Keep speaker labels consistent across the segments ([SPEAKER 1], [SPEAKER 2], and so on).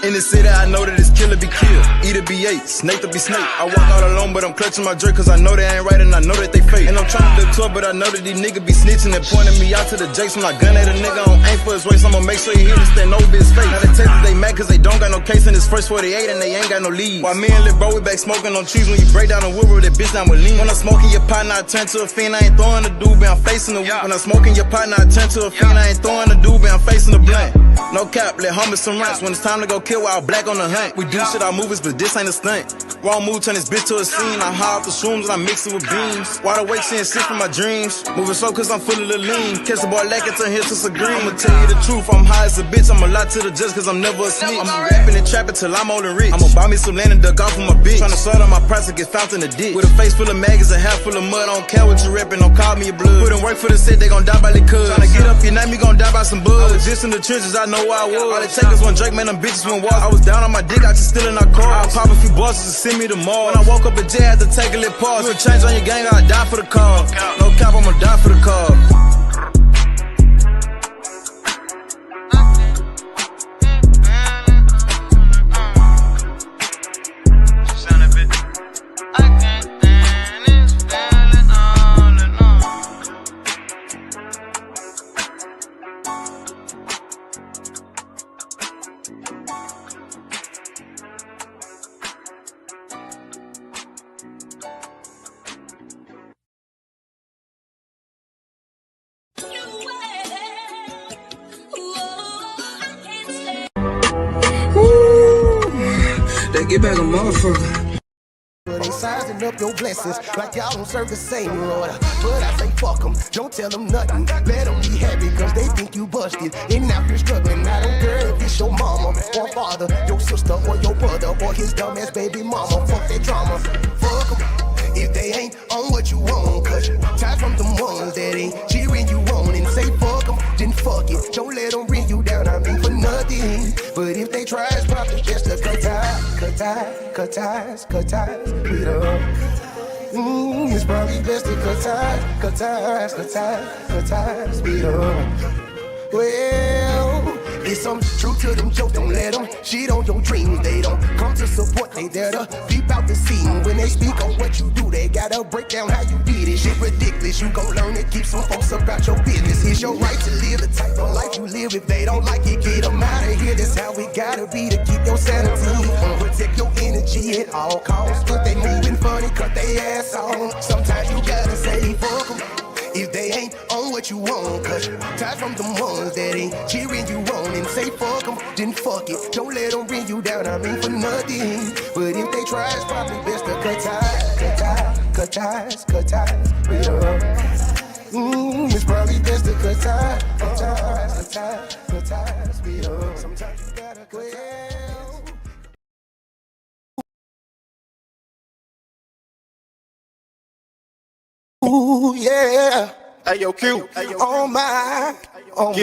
[SPEAKER 1] In the city, I know that it's kill or be killed, eat or be ate, snake to be snake. I walk out alone, but I'm clutching my jerk, cause I know they ain't right and I know that they fake. And I'm trying to look tough, but I know that these niggas be snitching and pointing me out to the jakes. When I gun at a nigga, I don't aim for his waist, I'ma make sure he hit and stand over his face. Now they tell that they mad cause they don't got no case in this first 48 and they ain't got no leads. While me and Lil Bro, we back smoking on trees. When you break down the wood with that bitch down with lean. When I'm smoking your partner, I turn to a fiend, I ain't throwing the doobie, I'm facing the weed. When I'm smoking your partner, I turn to a fiend, I ain't throwing the doobie, I'm facing the blunt. No cap, let hummus some rants. When it's time to go kill while black on the hunt. We do shit our movies, but this ain't a stunt. Wrong move, turn this bitch to a scene. I high off the shrooms and I mix it with beans. Wide awake, seeing shit from my dreams. Moving slow cause I'm full of the lean. Catch the boy lacking, turn here to some green. I'ma tell you the truth, I'm high as a bitch. I'ma lie to the judge cause I'm never asleep. I'm rapping and trapping till I'm old and rich. I'ma buy me some land and duck off with my bitch. Tryna sort out my price and get found in the ditch. With a face full of maggots and half full of mud. I don't care what you reppin', don't call me your blood. Put in work for the set, they gon' die by the cuz. Tryna get up your name, you gon' die by some buzz. I was just in the trenches, I know where I was. All it take is one Drake, man, them bitches went wild. I was down on my dick, I just still in our car. I'll pop a few bosses to send me to Mars. When I woke up at jail, I had to take a little pause. You a change on your gang, I'll die for the cause. No cap, I'ma die for the cause.
[SPEAKER 2] They get back a motherfucker.
[SPEAKER 3] They sizing up your blessings like y'all don't serve the same Lord. But I say fuck them, don't tell them nothing. Let them be happy cause they think you busted. And now you're struggling, I don't care if it's your mama or father, your sister or your brother or his dumbass baby mama. Fuck that drama, fuck them. If they ain't on what you want, cause tired from them ones that ain't cheering you on. And say fuck them, then fuck it. Don't let them bring you down, I mean for nothing. But if they try, it's probably just to cut ties, beat up. It's probably best to cut ties, beat up. Well, it's some truth to them jokes, don't let them shit on your dreams. They don't come to support, they there to peep out the scene. When they speak on what you do, they gotta break down how you did it. Shit ridiculous, you gon' learn to keep some folks about your business. It's your right to live the type of life you live. If they don't like it, get them out of here. That's how we gotta be to keep your sanity. Protect your energy at all costs. But they moving funny, cut they ass on. Sometimes you gotta say fuck them. If they ain't on what you want, cause tired from them ones that ain't cheering you on. And say fuck them, then fuck it. Don't let them bring you down, I mean for nothing. But if they try, it's probably best to cut ties, beat up. It's probably best to cut ties, beat up. Sometimes you gotta cut ties. Ooh, yeah.
[SPEAKER 4] Hey, yo, Q.
[SPEAKER 3] Oh my. I'm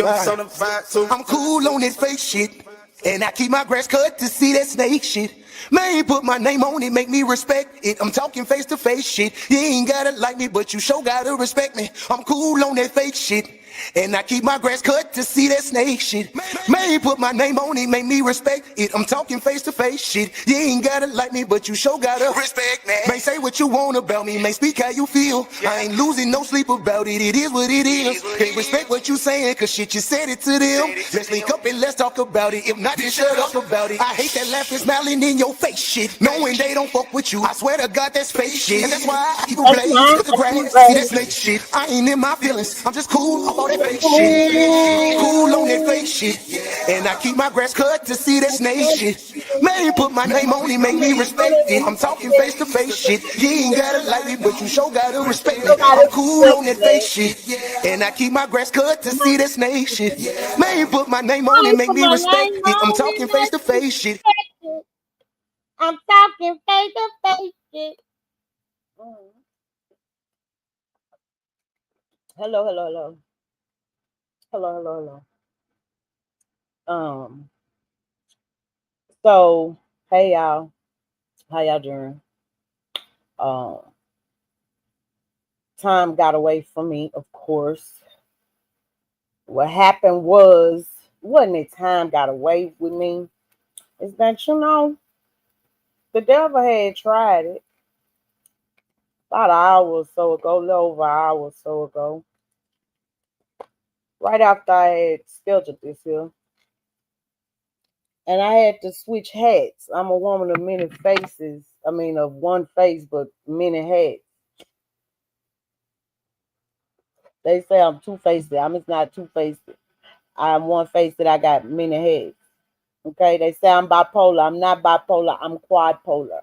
[SPEAKER 3] cool on this fake shit. And I keep my grass cut to see that snake shit. Man, put my name on it, make me respect it. I'm talking face to face shit. You ain't gotta like me, but you sure gotta respect me. I'm cool on that fake shit. And I keep my grass cut to see that snake shit. Man, put my name on it, make me respect it. I'm talking face to face shit. You ain't gotta like me, but you sure gotta respect me. Man, say what you want about me, man, speak how you feel. I ain't losing no sleep about it, it is what it is. Can't respect what you saying, cause shit, you said it to them. Let's link up and let's talk about it. If not, then shut up about it. I hate that laughing, smiling in your face shit. Knowing they don't fuck with you, I swear to God, that's fake shit. And that's why I keep a blaze with the grass, see that snake shit. I ain't in my feelings, I'm just cool off all that fake shit. Cool on that fake shit. And I keep my grass cut to see that snake shit. Man, put my name on it, make me respect it. I'm talking face to face shit. You ain't gotta like me, but you sure gotta respect me. I'm cool on that fake shit. And I keep my grass cut to see that snake shit. Man, put my name on it, make me respect it. I'm talking face to face shit.
[SPEAKER 5] I'm talking face to face shit. Hello. So hey y'all, how y'all doing? Time got away from me, of course. What happened wasn't it time got away with me? is that the devil had tried it about an hour or so ago, a little over an hour or so ago, right after I had scheduled this here. And I had to switch hats. I'm a woman of many faces. I mean, of one face, but many hats. They say I'm two faced. I'm just not two faced. I'm one face that I got many heads. Okay, they say I'm bipolar. I'm not bipolar. I'm quadpolar.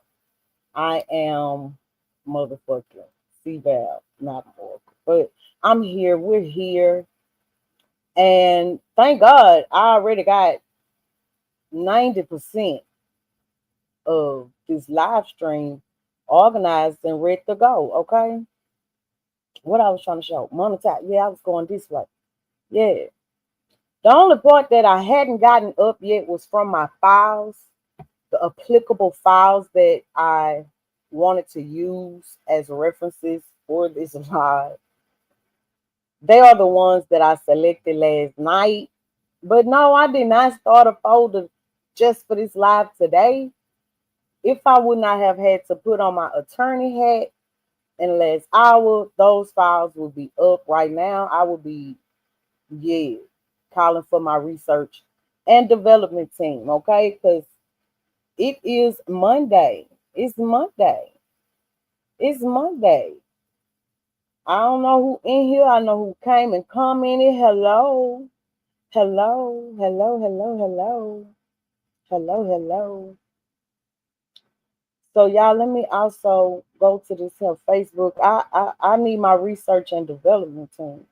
[SPEAKER 5] I am motherfucking C-Val, not more. But I'm here. We're here. And thank God I already got 90% of this live stream organized and ready to go. Okay. What I was trying to show. Monetize. Yeah, I was going this way. Yeah. The only part that I hadn't gotten up yet was from my files, the applicable files that I wanted to use as references for this live. They are the ones that I selected last night. But no, I did not start a folder just for this live today. If I would not have had to put on my attorney hat in the last hour, those files would be up right now. I would be, yeah, calling for my research and development team, okay? Because it is Monday. It's Monday. It's Monday. I don't know who in here. I know who came and commented. Hello. Hello. Hello. Hello. Hello. Hello. Hello. So y'all, let me also go to this here Facebook. I need my research and development team.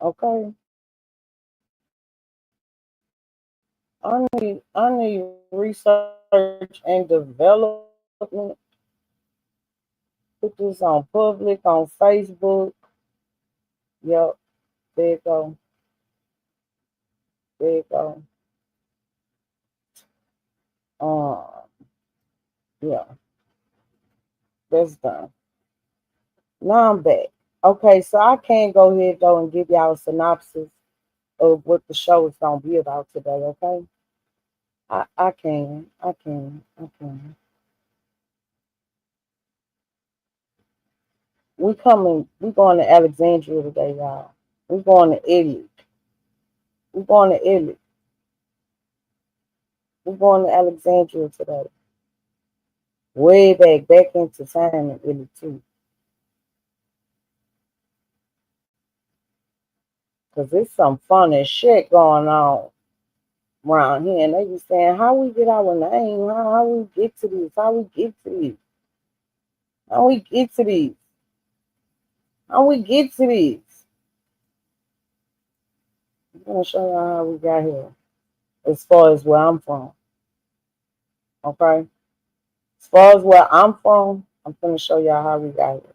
[SPEAKER 5] Okay. I need research and development. Put this on public on Facebook. Yep, there you go. There you go. Yeah, that's done. Now I'm back. Okay, so I can go ahead though and give y'all a synopsis of what the show is gonna be about today, okay? I can. I can. I can. We going to Alexandria today, y'all. We going to Italy. We going to Italy. We going to Alexandria today. Way back into time in Italy too. Cause there's some funny shit going on around here. And they be saying, how we get our name? How we get to this? How we get to this? How we get to this? How we get to this? I'm gonna show you how we got here. As far as where I'm from. Okay? As far as where I'm from, I'm gonna show y'all how we got here.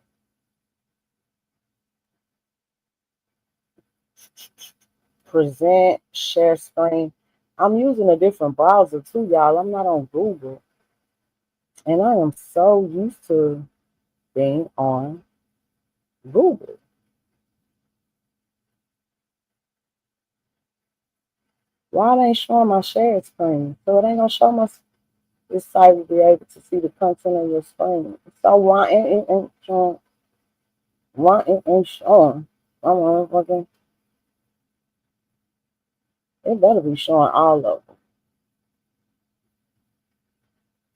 [SPEAKER 5] Present, share screen. I'm using a different browser too, y'all. I'm not on Google. And I am so used to being on Google. Why it ain't showing my share screen? So it ain't gonna show my this site will be able to see the content of your screen. So why it ain't showing? Why it ain't showing? I'm fucking. It better be showing all of them.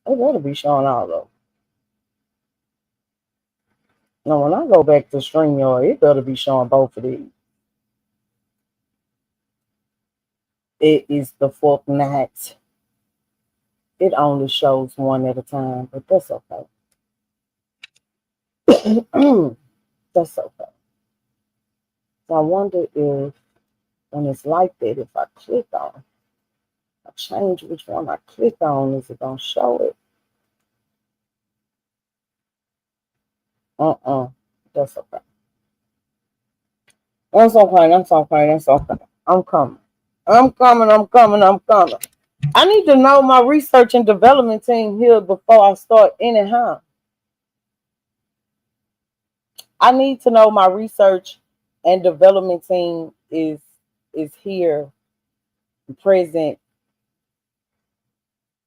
[SPEAKER 5] It better be showing all of them. Now when I go back to StreamYard, it better be showing both of these. It is the fuck not. It only shows one at a time, but that's okay. That's okay. So I wonder if when it's like that, if I click on, I change which one I click on, is it gonna show it? That's okay. That's okay. That's okay. That's okay. I'm coming. I'm coming. I'm coming. I'm coming. I need to know my research and development team here before I start anyhow. I need to know my research and development team is here present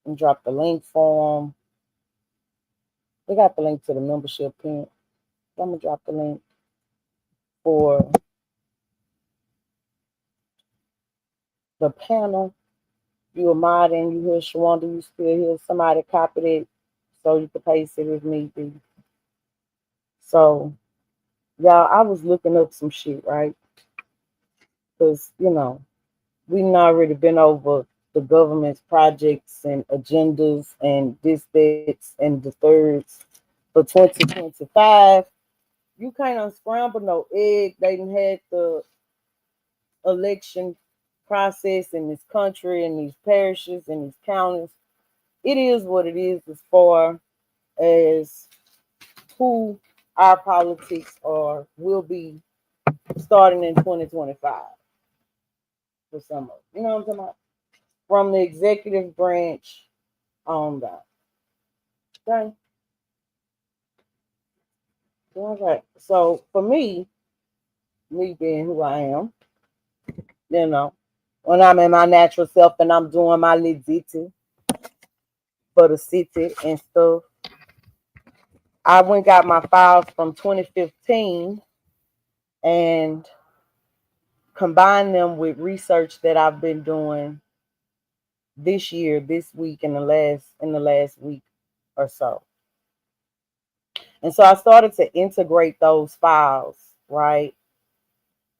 [SPEAKER 5] and drop the link for them. They got the link to the membership pin. I'm gonna drop the link for the panel. You a mod and you hear Shawanda, you still hear somebody copied it so you can paste it if need be. So, y'all, I was looking up some shit, right? Because, we've already been over the government's projects and agendas and this, that, and the thirds for 2025. You can't unscramble no egg. They done had the election process in this country and these parishes and these counties. It is what it is as far as who our politics are will be starting in 2025 for some of you know what I'm talking about? From the executive branch on down. Okay. Okay. So for me being who I am, when I'm in my natural self and I'm doing my legit for the city and stuff, I went got my files from 2015 and combined them with research that I've been doing this year, this week, in the last week or so. And so I started to integrate those files, right?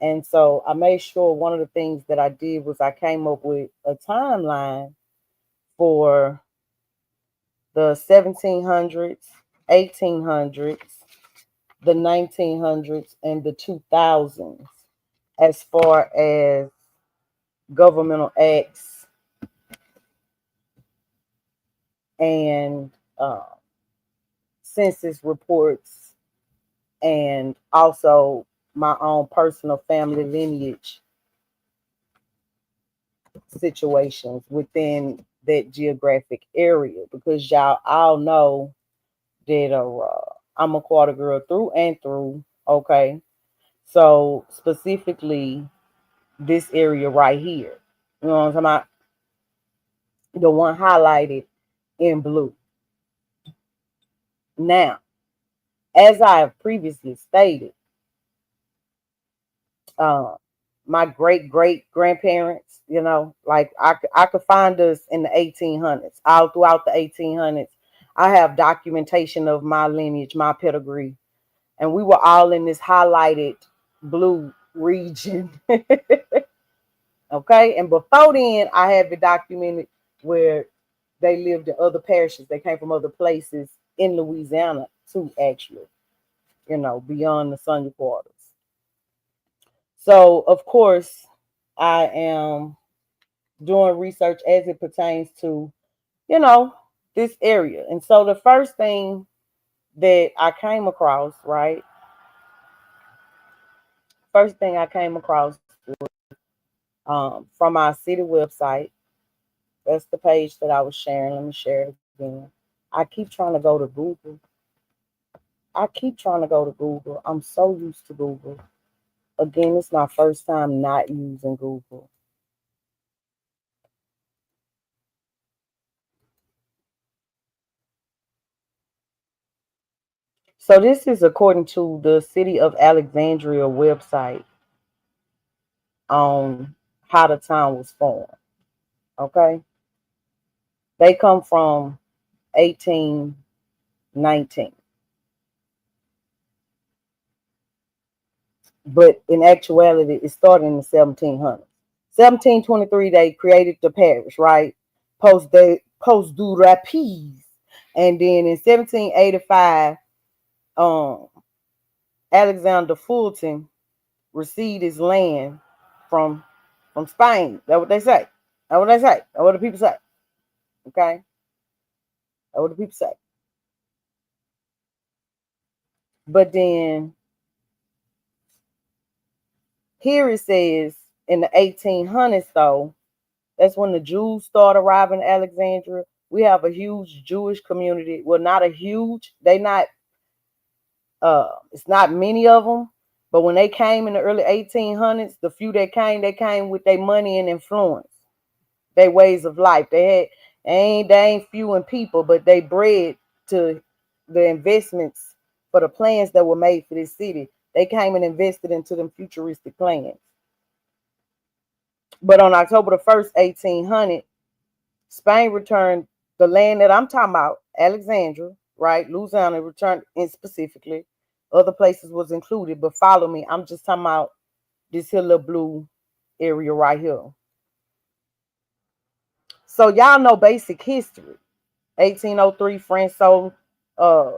[SPEAKER 5] And so I made sure one of the things that I did was I came up with a timeline for the 1700s, 1800s, the 1900s, and the 2000s as far as governmental acts and census reports, and also my own personal family lineage situations within that geographic area, because y'all all know that I'm a quarter girl through and through. Okay, so specifically this area right here, you know what I'm talking about, the one highlighted in blue. Now, as I have previously stated, uh, my great grandparents, like I could find us in the 1800s, all throughout the 1800s. I have documentation of my lineage, my pedigree, and we were all in this highlighted blue region. Okay, and before then, I have it documented where they lived in other parishes. They came from other places in Louisiana too, actually, beyond the Sonia quarters. So, of course, I am doing research as it pertains to, this area. And so the first thing that I came across, right? First thing I came across from our city website. That's the page that I was sharing. Let me share it again. I keep trying to go to Google. I'm so used to Google. Again, it's my first time not using Google. So this is according to the City of Alexandria website on how the town was formed. Okay. They come from 1819. But in actuality, it started in the 1700s. 1723, they created the parish, right? Post du Rapides. And then in 1785, Alexander Fulton received his land from Spain. That's what they say. That's what they say. That's what the people say. Okay? That's what the people say. But then here it says in the 1800s, though, that's when the Jews start arriving in Alexandria. We have a huge Jewish community. Well, not a huge. It's not many of them. But when they came in the early 1800s, the few that came, they came with their money and influence, their ways of life. They had, They ain't few in people, but they bred to the investments for the plans that were made for this city. They came and invested into them futuristic plans. But on October the 1st, 1800, Spain returned the land that I'm talking about, Alexandria, right? Louisiana returned in specifically. Other places was included, but follow me. I'm just talking about this here little blue area right here. So y'all know basic history. 1803, France sold uh,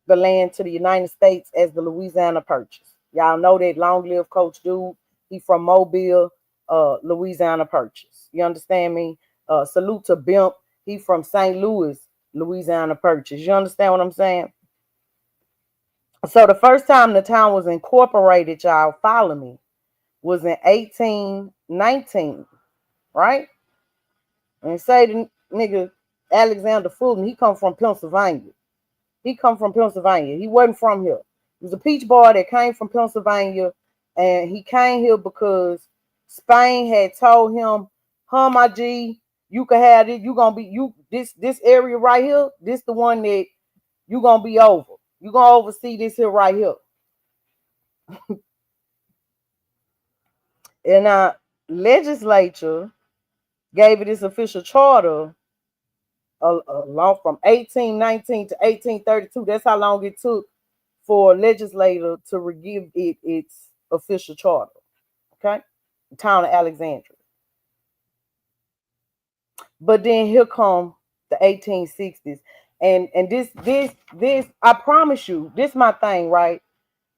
[SPEAKER 5] the land to the United States as the Louisiana Purchase. Y'all know that long live Coach Dude. He from Mobile, Louisiana Purchase. You understand me? Salute to Bimp. He from St. Louis, Louisiana Purchase. You understand what I'm saying? So the first time the town was incorporated, y'all follow me, was in 1819, right? And say the nigga Alexander Fulton, he come from Pennsylvania. He come from Pennsylvania. He wasn't from here. He was a peach boy that came from Pennsylvania, and he came here because Spain had told him, "Huh, my G, you can have it. You gonna be you this area right here. This the one that you gonna be over. You gonna oversee this here right here." And legislature gave it its official charter along from 1819 to 1832. That's how long it took for a legislator to give it its official charter. Okay, the town of Alexandria. But then here come the 1860s, and this I promise you, this my thing, right?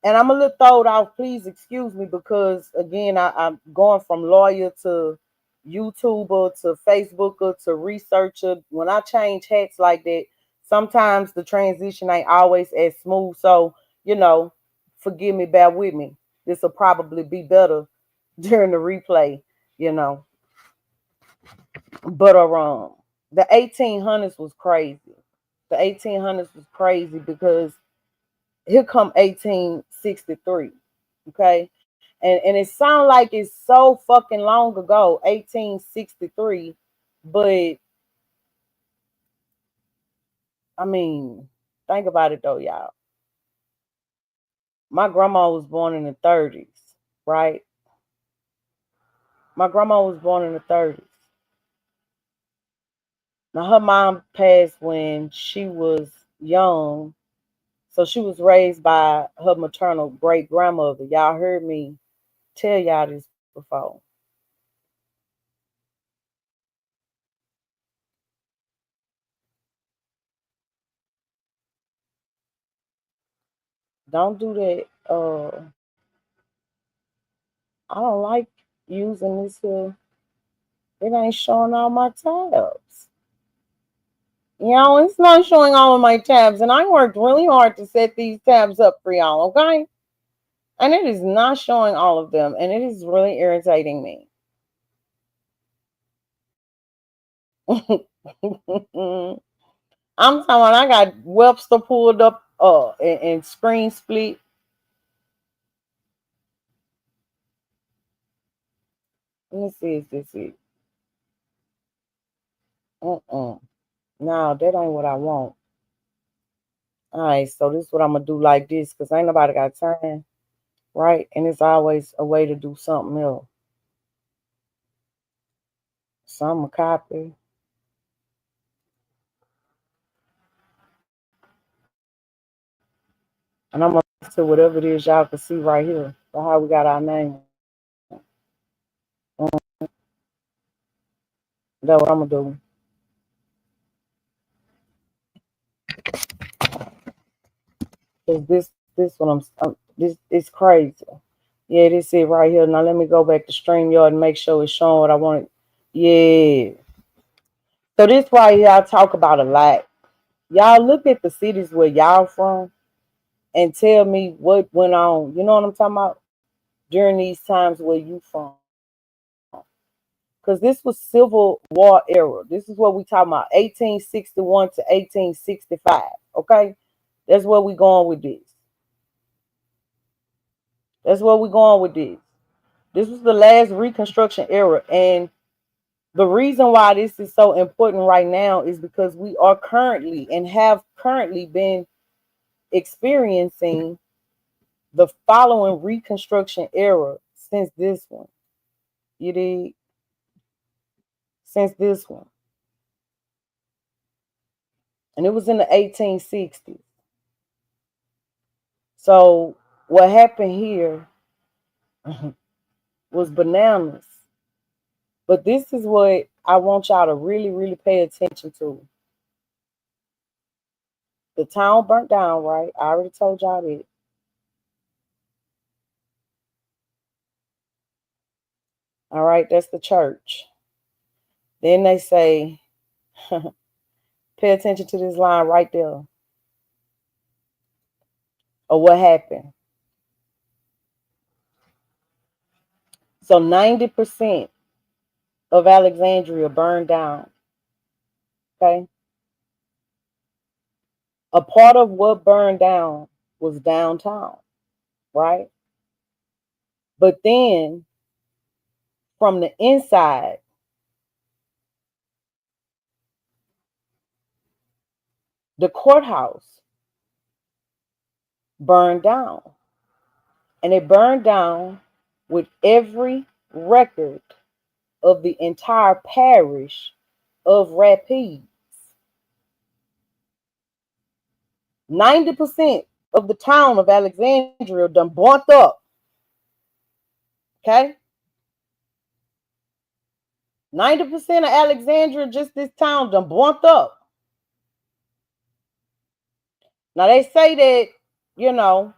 [SPEAKER 5] And I'm a little throwed off. Please excuse me because again, I'm going from lawyer to YouTuber to Facebooker to researcher. When I change hats like that, sometimes the transition ain't always as smooth. So, forgive me, bear with me. This will probably be better during the replay, you know. But the 1800s was crazy. The 1800s was crazy because here come 1863. Okay. And it sounds like it's so fucking long ago, 1863. But I mean, think about it though, y'all. My grandma was born in the 30s, right? My grandma was born in the 30s. Now her mom passed when she was young. So she was raised by her maternal great grandmother. Y'all heard me tell y'all this before. Don't do that. I don't like using this here. It ain't showing all my tabs. It's not showing all of my tabs. And I worked really hard to set these tabs up for y'all, okay? And it is not showing all of them. And it is really irritating me. I'm talking, I got Webster pulled up and screen split. Let me see if this is. No, that ain't what I want. All right, so this is what I'm gonna do like this because ain't nobody got time, right? And it's always a way to do something else. So I'm gonna copy. And I'm gonna to whatever it is y'all can see right here. For how we got our name. That's what I'm gonna do. Cause this one this is crazy. Yeah, this it right here. Now let me go back to StreamYard and make sure it's showing what I want. Yeah. So this right here I talk about a lot. Y'all look at the cities where y'all from and tell me what went on. You know what I'm talking about? During these times where you from. Because this was Civil War era. This is what we talking about, 1861 to 1865. Okay? That's where we going with this. That's where we going with this. This was the last Reconstruction era. And The reason why this is so important right now is because we are currently and have currently been experiencing the following Reconstruction era since this one. You did? Since this one. And it was in the 1860s. So what happened here was bananas. But this is what I want y'all to really, really pay attention to. The town burnt down, right? I already told y'all that. All right, that's the church. Then they say, pay attention to this line right there. Or what happened. So 90% of Alexandria burned down. Okay. A part of what burned down was downtown, right? But then from the inside, the courthouse burned down. And it burned down with every record of the entire parish of Rapides. 90% of the town of Alexandria done burnt up. Okay? 90% of Alexandria, just this town, done burnt up. Now they say that, you know,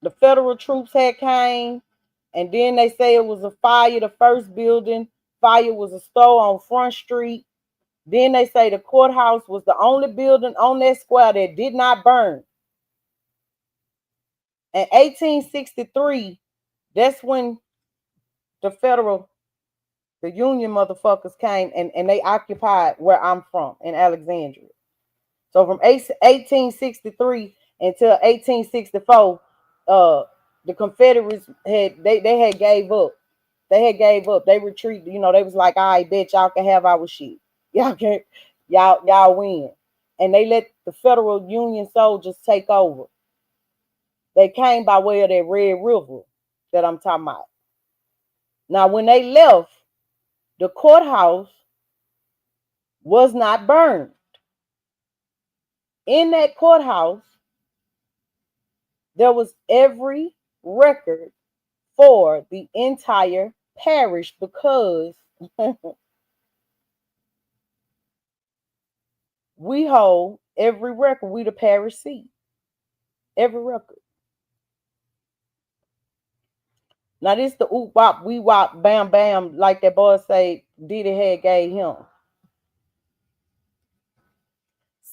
[SPEAKER 5] the federal troops had came, and then they say it was a fire, the first building. Fire was a store on Front Street. Then they say the courthouse was the only building on that square that did not burn. In 1863, that's when the Union motherfuckers came and they occupied where I'm from in Alexandria. So from 1863 until 1864, the Confederates had gave up. They had gave up. They retreated. You know, they was like, all right, bitch, y'all can have our shit. Y'all can, y'all win. And they let the federal Union soldiers take over. They came by way of that Red River that I'm talking about. Now, when they left, the courthouse was not burned. In that courthouse, there was every record for the entire parish because we hold every record. We the parish seat. Every record. Now this the oop wop, wee wop, bam bam, like that boy say Diddy had gave him.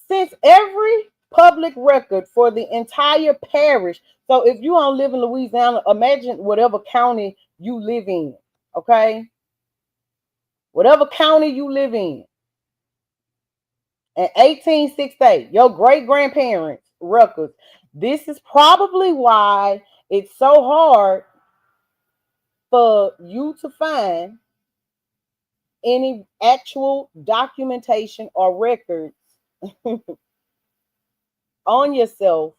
[SPEAKER 5] Since every public record for the entire parish, so if you don't live in Louisiana, imagine whatever county you live in, okay? Whatever county you live in 1868, your great-grandparents' records. This is probably why it's so hard for you to find any actual documentation or records on yourself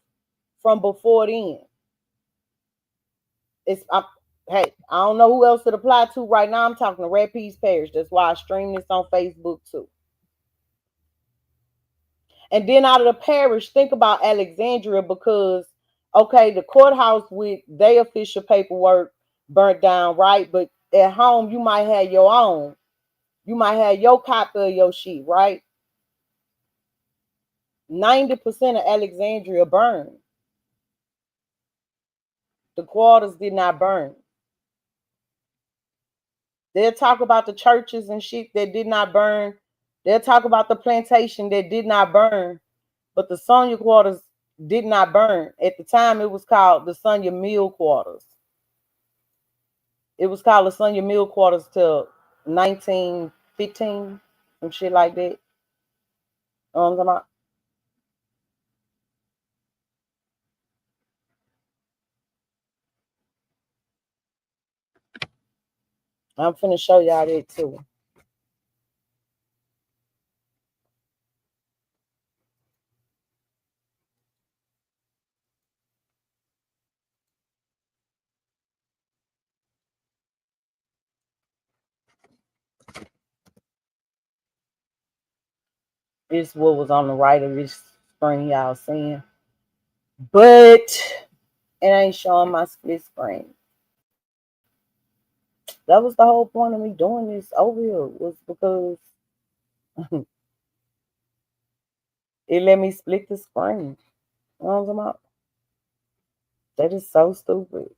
[SPEAKER 5] from before then. Hey, I don't know who else it apply to right now. I'm talking to Rapides Parish. That's why I stream this on Facebook too. And then out of the parish, think about Alexandria because, okay, the courthouse with their official paperwork burnt down, right? But at home, you might have your own. You might have your copy of your shit, right? 90% of Alexandria burned. The quarters did not burn. They'll talk about the churches and shit that did not burn. They'll talk about the plantation that did not burn. But the Sonia quarters did not burn. At the time, it was called the Sonia Mill quarters. It was called the Sonia Mill quarters till 1915, some shit like that. You know what I'm talking about? I'm finna show y'all that too. This what was on the right of this screen y'all seeing. But it ain't showing my split screen. That was the whole point of me doing this over here, was because it let me split the screen. You know what I'm talking about? That is so stupid.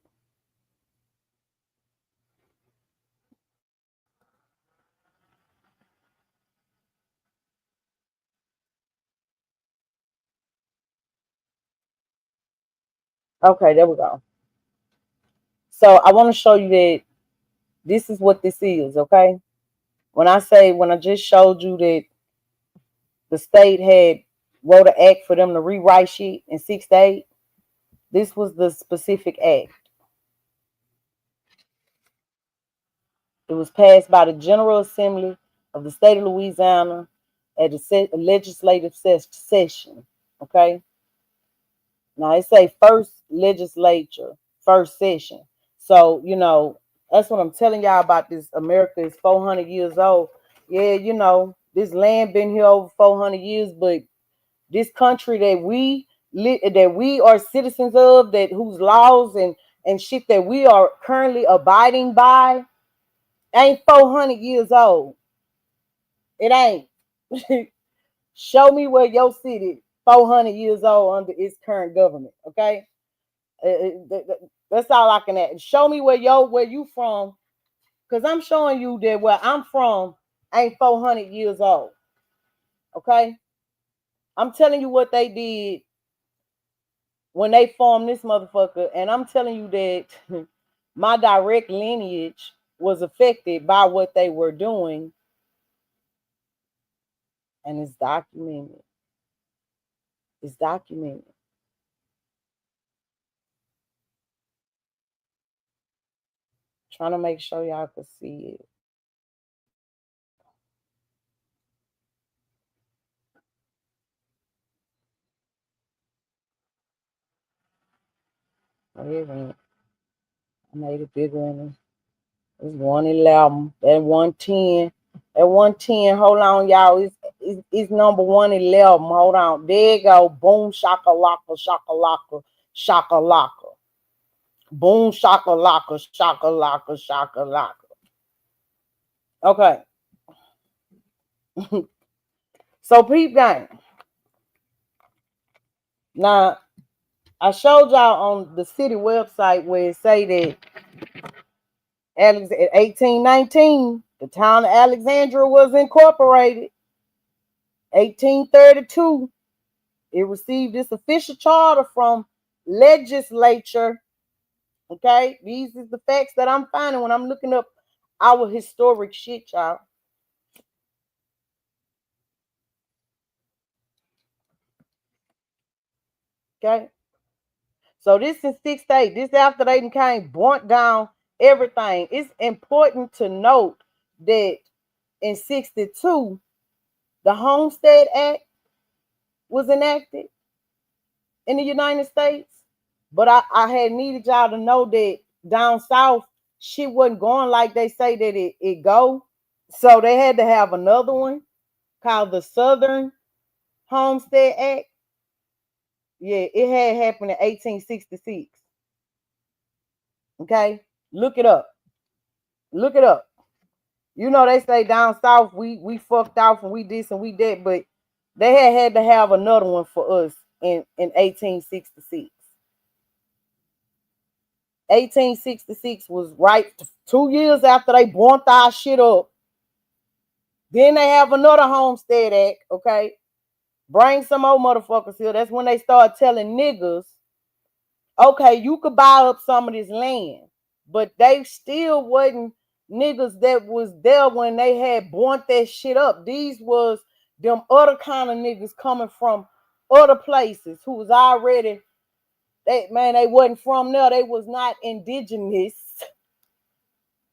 [SPEAKER 5] Okay, there we go. So I want to show you that this is what this is, okay? When I just showed you that the state had wrote an act for them to rewrite shit in 6 to 8, this was the specific act. It was passed by the General Assembly of the state of Louisiana at the legislative session, okay? Now it say first legislature, first session. So, that's what I'm telling y'all about this. America is 400 years old. Yeah, this land been here over 400 years, but this country that we are citizens of, that whose laws and shit that we are currently abiding by ain't 400 years old. It ain't. Show me where your city 400 years old under its current government, okay? That's all I can add. Show me where you from, because I'm showing you that where I'm from ain't 400 years old, okay? I'm telling you what they did when they formed this motherfucker, and I'm telling you that my direct lineage was affected by what they were doing, and it's documented. It's documented. Trying to make sure y'all can see it. Wait a minute. I made it bigger in it's 111. That 110. That 110. Hold on, y'all. It's number 111. Hold on. There you go. Boom shakalaka, shakalaka, shakalaka. Boom shakalaka, shakalaka, shakalaka. Okay. So peep game. Now I showed y'all on the city website where it say that at 1819, the town of Alexandria was incorporated. 1832, it received its official charter from legislature. Okay, these is the facts that I'm finding when I'm looking up our historic shit, y'all. Okay, so this is 6 to 8. This after they came burnt down everything. It's important to note that in 62, the Homestead Act was enacted in the United States. But I had needed y'all to know that down south, shit wasn't going like they say that it go. So they had to have another one called the Southern Homestead Act. Yeah, it had happened in 1866. Okay, look it up. Look it up. They say down south we fucked off and we this and we that, but they had to have another one for us in 1866. 1866 was right 2 years after they burnt our shit up. Then they have another Homestead Act, okay? Bring some more motherfuckers here. That's when they start telling niggas, okay, you could buy up some of this land. But they still wasn't niggas that was there when they had burnt that shit up. These was them other kind of niggas coming from other places who was already, they wasn't from there. They was not indigenous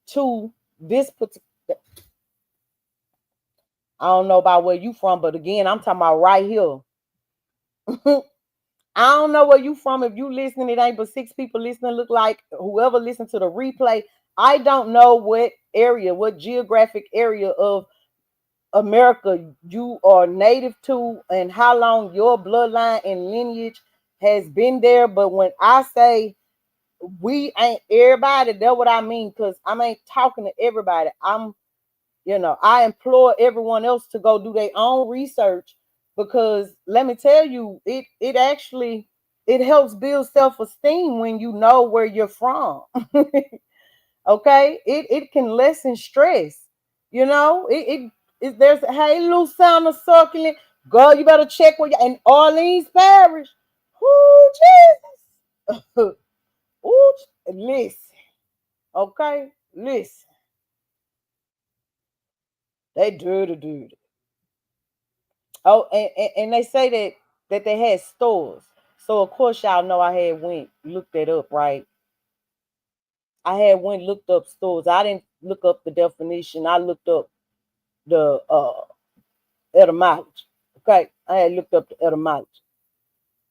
[SPEAKER 5] to this particular, I don't know about where you from, but again, I'm talking about right here. I don't know where you from. If you listening, it ain't but 6 people listening. Look like whoever listened to the replay. I don't know what area, what geographic area of America you are native to, and how long your bloodline and lineage has been there. But when I say we ain't everybody, that's what I mean. Because I ain't talking to everybody. I implore everyone else to go do their own research, because let me tell you, it actually it helps build self-esteem when you know where you're from. Okay, it can lessen stress. There's hey loose sound of circling. Girl, you better check where you in Orleans Parish. Ooh, Jesus. Ooh, listen. Okay, listen. They dirty. Oh, and they say that they had stores. So of course y'all know I had went looked that up, right? I had went looked up stores. I didn't look up the definition. I looked up the etymology. Okay, I had looked up the etymology.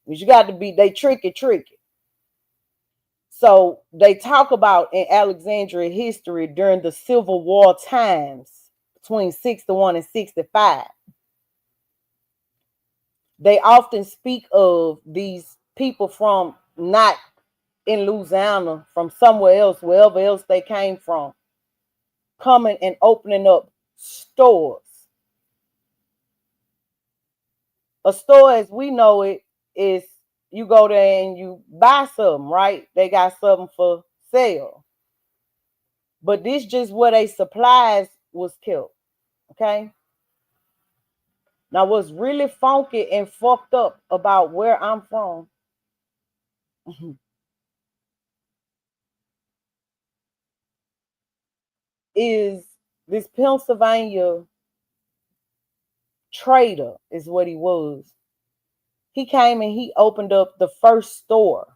[SPEAKER 5] Because you got to be they tricky. So they talk about in Alexandria history during the Civil War times between 61 and 65. They often speak of these people from not in Louisiana, from somewhere else, wherever else they came from, coming and opening up stores. A store, as we know it, is you go there and you buy something, right? They got something for sale. But this just where they supplies was kept. Okay. Now, what's really funky and fucked up about where I'm from is this Pennsylvania trader is what he was. He came and he opened up the first store.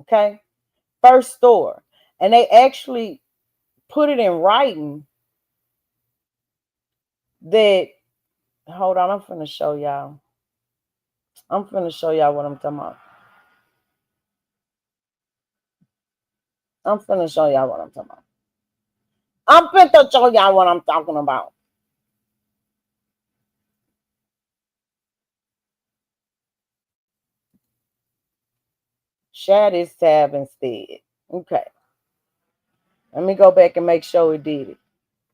[SPEAKER 5] Okay. First store. And they actually put it in writing that, hold on, I'm finna show y'all. I'm finna show y'all what I'm talking about. I'm finna show y'all what I'm talking about. I'm finna show y'all what I'm talking about. Share this tab instead. Okay. Let me go back and make sure it did it.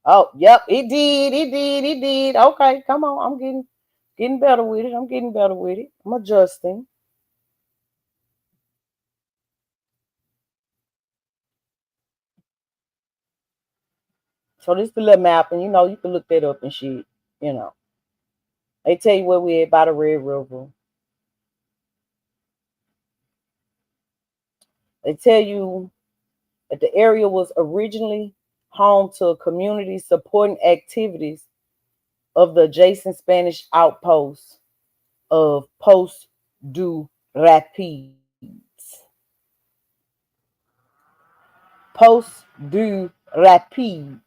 [SPEAKER 5] Oh, yep, it did. Okay, come on. I'm getting better with it. I'm getting better with it. I'm adjusting. So this is the little map, and you can look that up and shit. You know. They tell you where we at by the Red River. They tell you that the area was originally home to a community supporting activities of the adjacent Spanish outpost of Post du Rapides. Post du Rapides.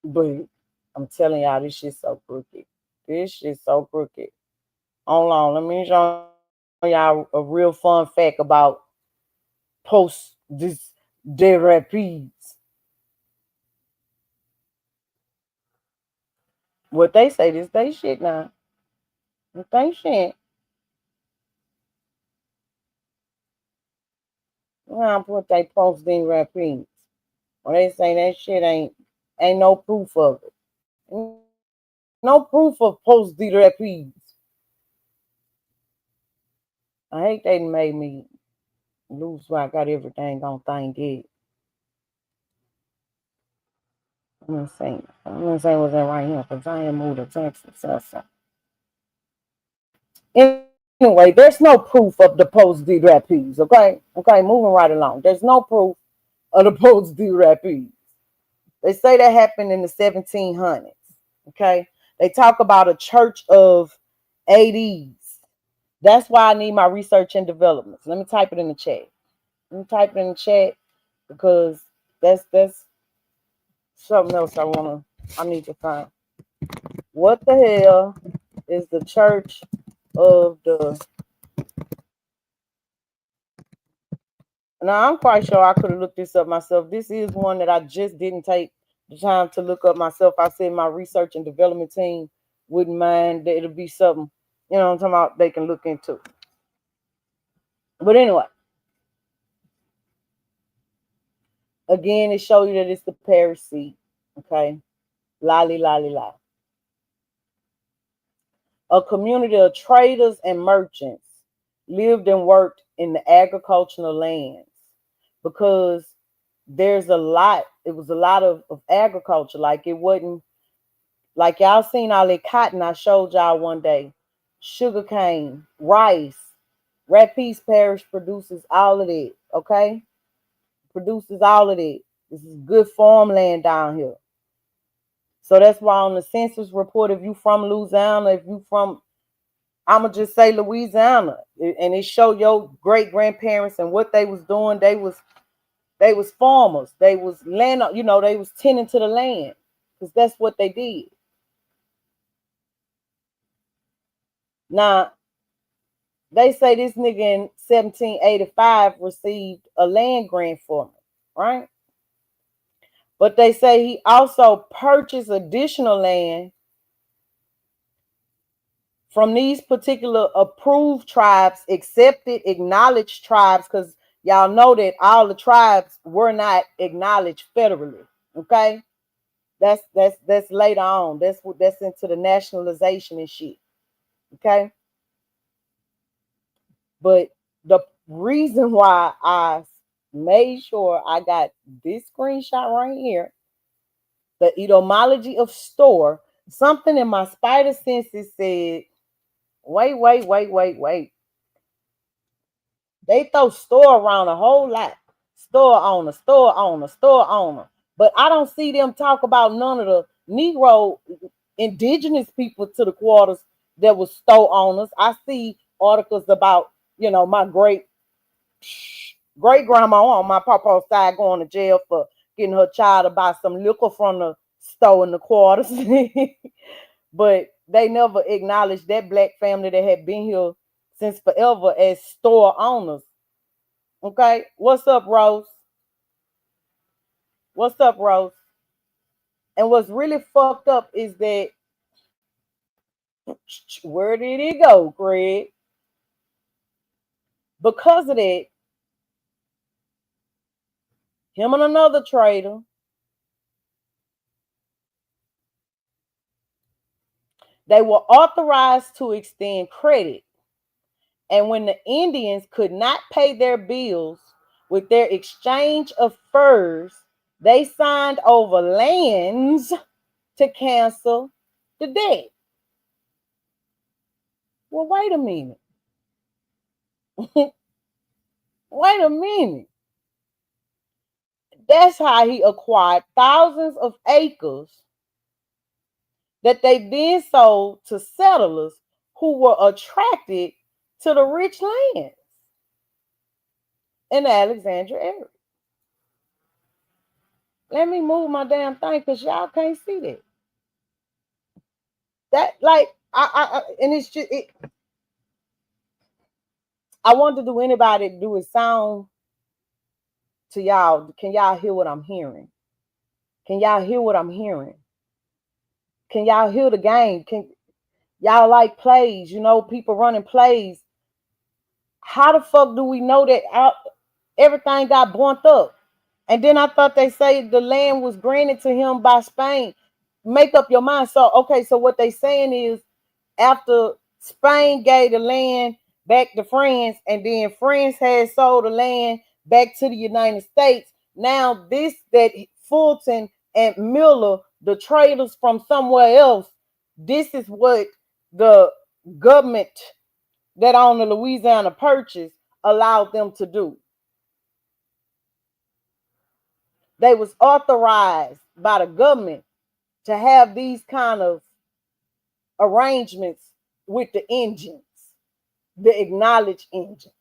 [SPEAKER 5] But I'm telling y'all, this shit's so crooked. This shit's so crooked. Hold on, let me show y'all a real fun fact about Post de Rapides. What they say this they shit now. What they shit. Now put they Post de Rapides. Well, they say that shit ain't no proof of it. No proof of Post de Rapides. I hate they made me lose where I got everything on thing good. I'm gonna say what's that right here because I ain't moved to Texas. So. Anyway, there's no proof of the post D rapids. Okay, moving right along. There's no proof of the post D rapids. They say that happened in the 1700s. Okay, they talk about a church of 80s That's why I need my research and developments. Let me type it in the chat. Let me type it in the chat because that's something else I need to find. What the hell is the Church of the... Now I'm quite sure I could have looked this up myself. This is one that I just didn't take the time to look up myself. I said my research and development team wouldn't mind that it'll be something, you know what I'm talking about, they can look into. But anyway, again, it shows you that it's the parish seat. Okay. Lolly, lolly, lolly. A community of traders and merchants lived and worked in the agricultural lands because it was a lot of agriculture. Like it wasn't, like y'all seen all that cotton I showed y'all one day, sugar cane, rice. Rapides Parish produces all of it, okay? Produces all of it. This is good farmland down here. So that's why on the census report, if you from Louisiana, if you from, I'ma just say Louisiana, and it show your great grandparents and what they was doing. They was farmers. They was land, they was tending to the land because that's what they did. Now they say this nigga in 1785 received a land grant for me, right? But they say he also purchased additional land from these particular approved tribes, accepted, acknowledged tribes, because y'all know that all the tribes were not acknowledged federally. Okay, that's later on. That's into the nationalization and shit. Okay, but the reason why I made sure I got this screenshot right here, the etymology of store, something in my spider senses said, wait. They throw store around a whole lot. Store owner, store owner, store owner. But I don't see them talk about none of the Negro indigenous people to the quarters that was store owners. I see articles about, my great grandma on my papa's side going to jail for getting her child to buy some liquor from the store in the quarters. But they never acknowledged that black family that had been here since forever as store owners. Okay, what's up, Rose? What's up, Rose? And what's really fucked up is that, where did it go, Craig? Because of that, him and another trader, they were authorized to extend credit. And when the Indians could not pay their bills with their exchange of furs, they signed over lands to cancel the debt. Well, wait a minute. Wait a minute. That's how he acquired thousands of acres that they then sold to settlers who were attracted to the rich lands in the Alexandria area. Let me move my damn thing because y'all can't see that. That like I and it's just it. I want to do anybody do a sound to y'all. Can y'all hear what I'm hearing? Can y'all hear what I'm hearing? Can y'all hear the game? Can y'all like plays? People running plays. How the fuck do we know that everything got burnt up? And then I thought they say the land was granted to him by Spain. Make up your mind. So, okay, so what they saying is after Spain gave the land back to France and then France had sold the land back to the United States, now this that Fulton and Miller, the traders from somewhere else, this is what the government that on the Louisiana Purchase allowed them to do. They was authorized by the government to have these kind of arrangements with the Indians. the acknowledged engines.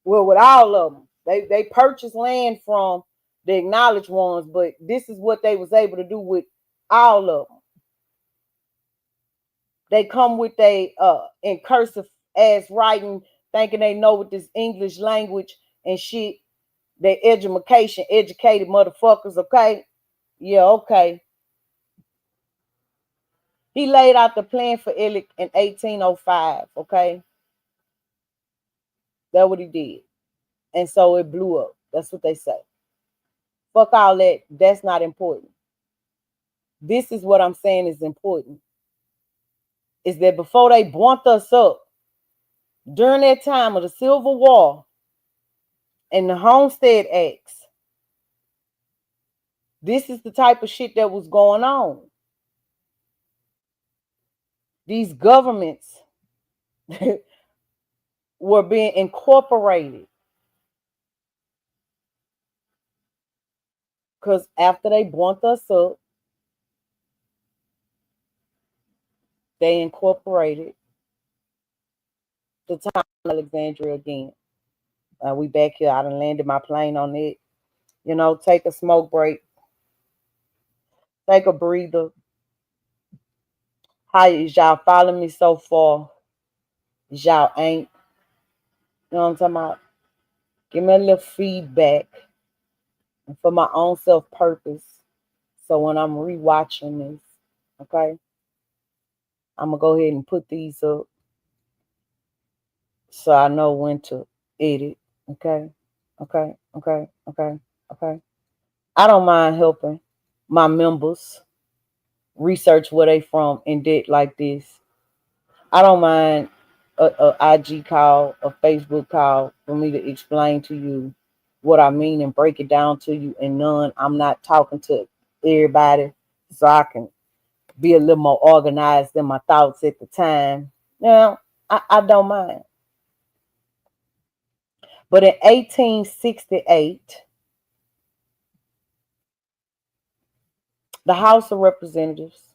[SPEAKER 5] Well, with all of them, they purchased land from the acknowledged ones, but this is what they was able to do with all of them. They come with a in cursive ass writing, thinking they know what this English language and shit. They educated motherfuckers. Okay, yeah, okay. He laid out the plan for Illich in 1805. Okay, that's what he did, and so it blew up. That's what they say. Fuck all that. That's not important. This is what I'm saying is important. Is that before they bumped us up during that time of the Civil War and the Homestead Acts, this is the type of shit that was going on. These governments were being incorporated because after they bumped us up, they incorporated the town of Alexandria again. We back here. I done landed my plane on it. You know, take a smoke break, take a breather. How is y'all following me so far? Is y'all ain't? You know what I'm talking about? Give me a little feedback and for my own self purpose. So when I'm rewatching this, okay, I'm gonna go ahead and put these up so I know when to edit. Okay, okay, okay, okay, okay. I don't mind helping my members research where they from in debt like this. I don't mind a IG call, a Facebook call for me to explain to you what I mean and break it down to you in none. I'm not talking to everybody so I can be a little more organized in my thoughts at the time. Now, I don't mind. But in 1868, the House of Representatives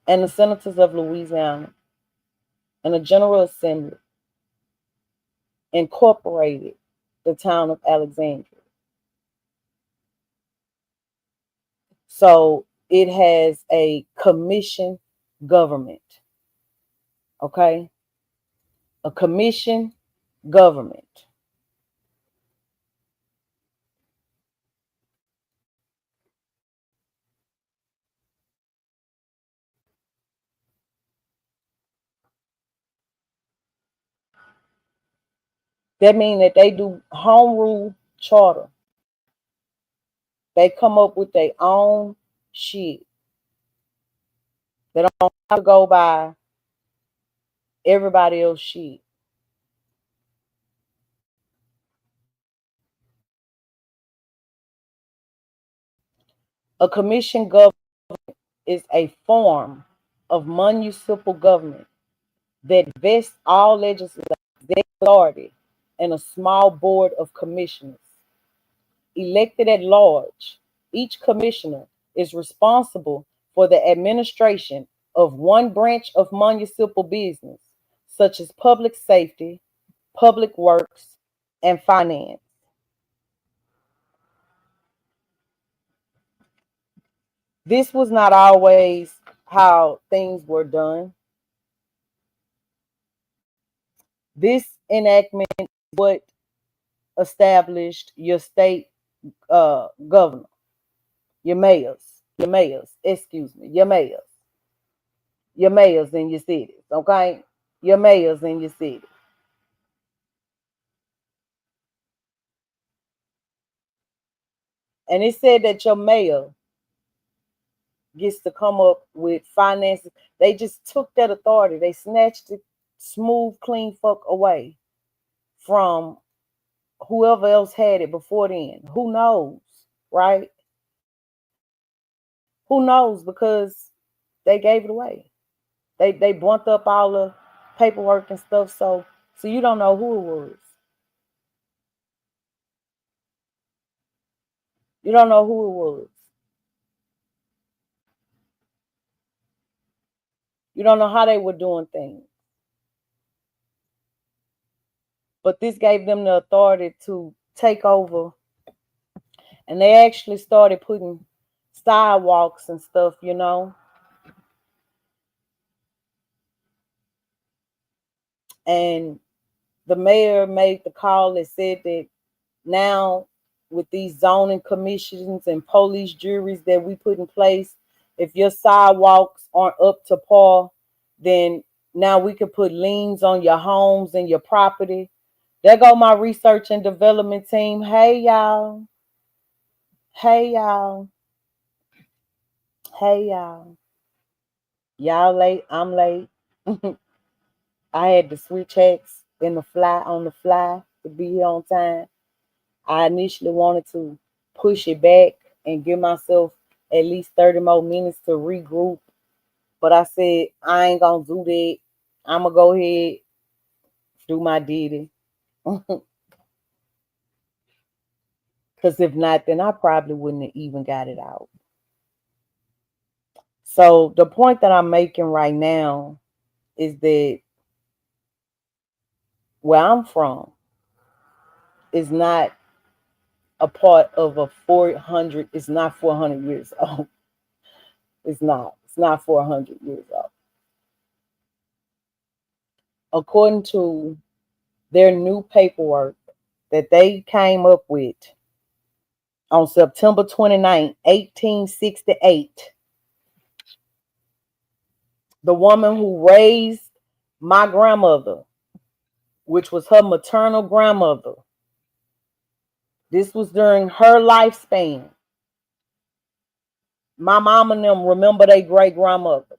[SPEAKER 5] and the Senators of Louisiana and the General Assembly incorporated the town of Alexandria. So it has a commission government. Okay? A commission government. That means that they do home rule charter. They come up with their own shit. They don't have to go by everybody else's shit. A commission government is a form of municipal government that vests all legislative authority in a small board of commissioners elected at large. Each commissioner is responsible for the administration of one branch of municipal business, such as public safety, public works, and finance. This was not always how things were done. This enactment is what established your state governor, your mayors in your cities, okay? Your mayors in your city. And it said that your mayor gets to come up with finances. They just took that authority. They snatched it smooth, clean fuck away from whoever else had it before then. Who knows, right? Who knows? Because they gave it away. They bumped up all the paperwork and stuff. So you don't know who it was. You don't know who it was. You don't know how they were doing things. But this gave them the authority to take over. And they actually started putting sidewalks and stuff, you know. And the mayor made the call and said that now with these zoning commissions and police juries that we put in place, if your sidewalks aren't up to par, then now we could put liens on your homes and your property. There go my research and development team. Hey y'all. Hey y'all. Hey y'all. Y'all late. I'm late. I had to switch hats on the fly to be here on time. I initially wanted to push it back and give myself at least 30 more minutes to regroup. But I said, I ain't gonna do that. I'm gonna go ahead, do my duty. Because if not, then I probably wouldn't have even got it out. So the point that I'm making right now is that where I'm from is not a part of a 400, it's not 400 years old. It's not. It's not 400 years old. According to their new paperwork that they came up with on September 29, 1868, the woman who raised my grandmother, which was her maternal grandmother, this was during her lifespan. My mom and them remember their great grandmother.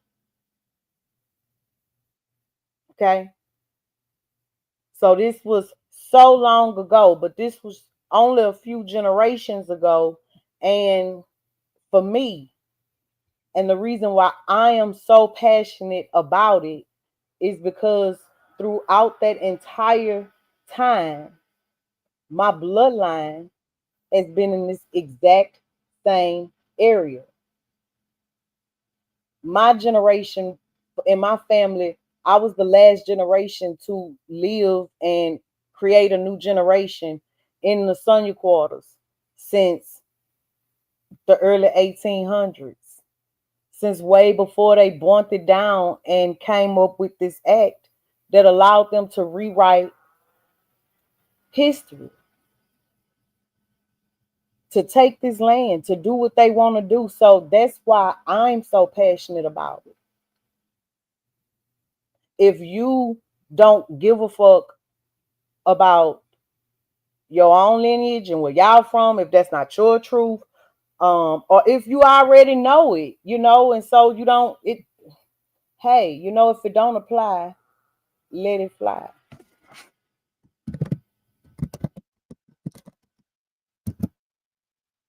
[SPEAKER 5] Okay. So this was so long ago, but this was only a few generations ago. And for me, and the reason why I am so passionate about it is because throughout that entire time, my bloodline has been in this exact same area. My generation in my family, I was the last generation to live and create a new generation in the Sonia quarters since the early 1800s, since way before they burnt it down and came up with this act that allowed them to rewrite history, to take this land, to do what they want to do. So that's why I'm so passionate about it. If you don't give a fuck about your own lineage and where y'all from, if that's not your truth, or if you already know it, you know, and so you don't, it, hey, you know, if it don't apply, let it fly.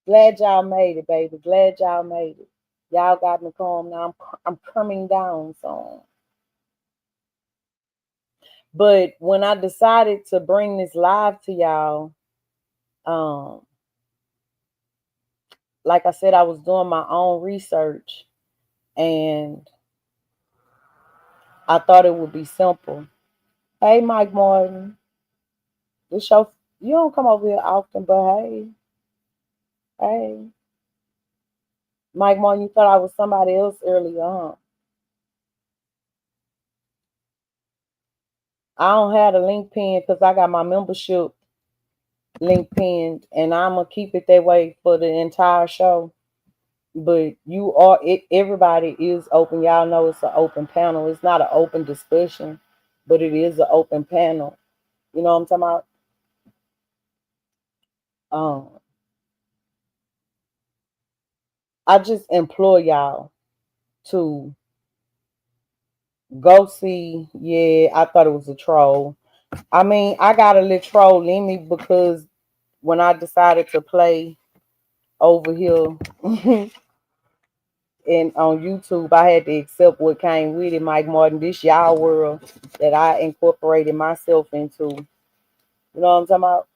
[SPEAKER 5] Glad y'all made it, baby. Glad y'all made it. Y'all got me calm now. I'm coming down some. But when I decided to bring this live to y'all, um, like I said, I was doing my own research and I thought it would be simple. Hey, Mike Martin, this show, you don't come over here often, but hey, hey. Mike Martin, you thought I was somebody else earlier, huh? I don't have the link pinned because I got my membership link pinned and I'm going to keep it that way for the entire show. But you are, everybody is open. Y'all know it's an open panel. It's not an open discussion, but it is an open panel. You know what I'm talking about? I just implore y'all to go see. Yeah, I thought it was a troll. I mean, I got a little troll in me because when I decided to play over here and on YouTube, I had to accept what came with it, Mike Martin. This y'all world that I incorporated myself into. You know what I'm talking about?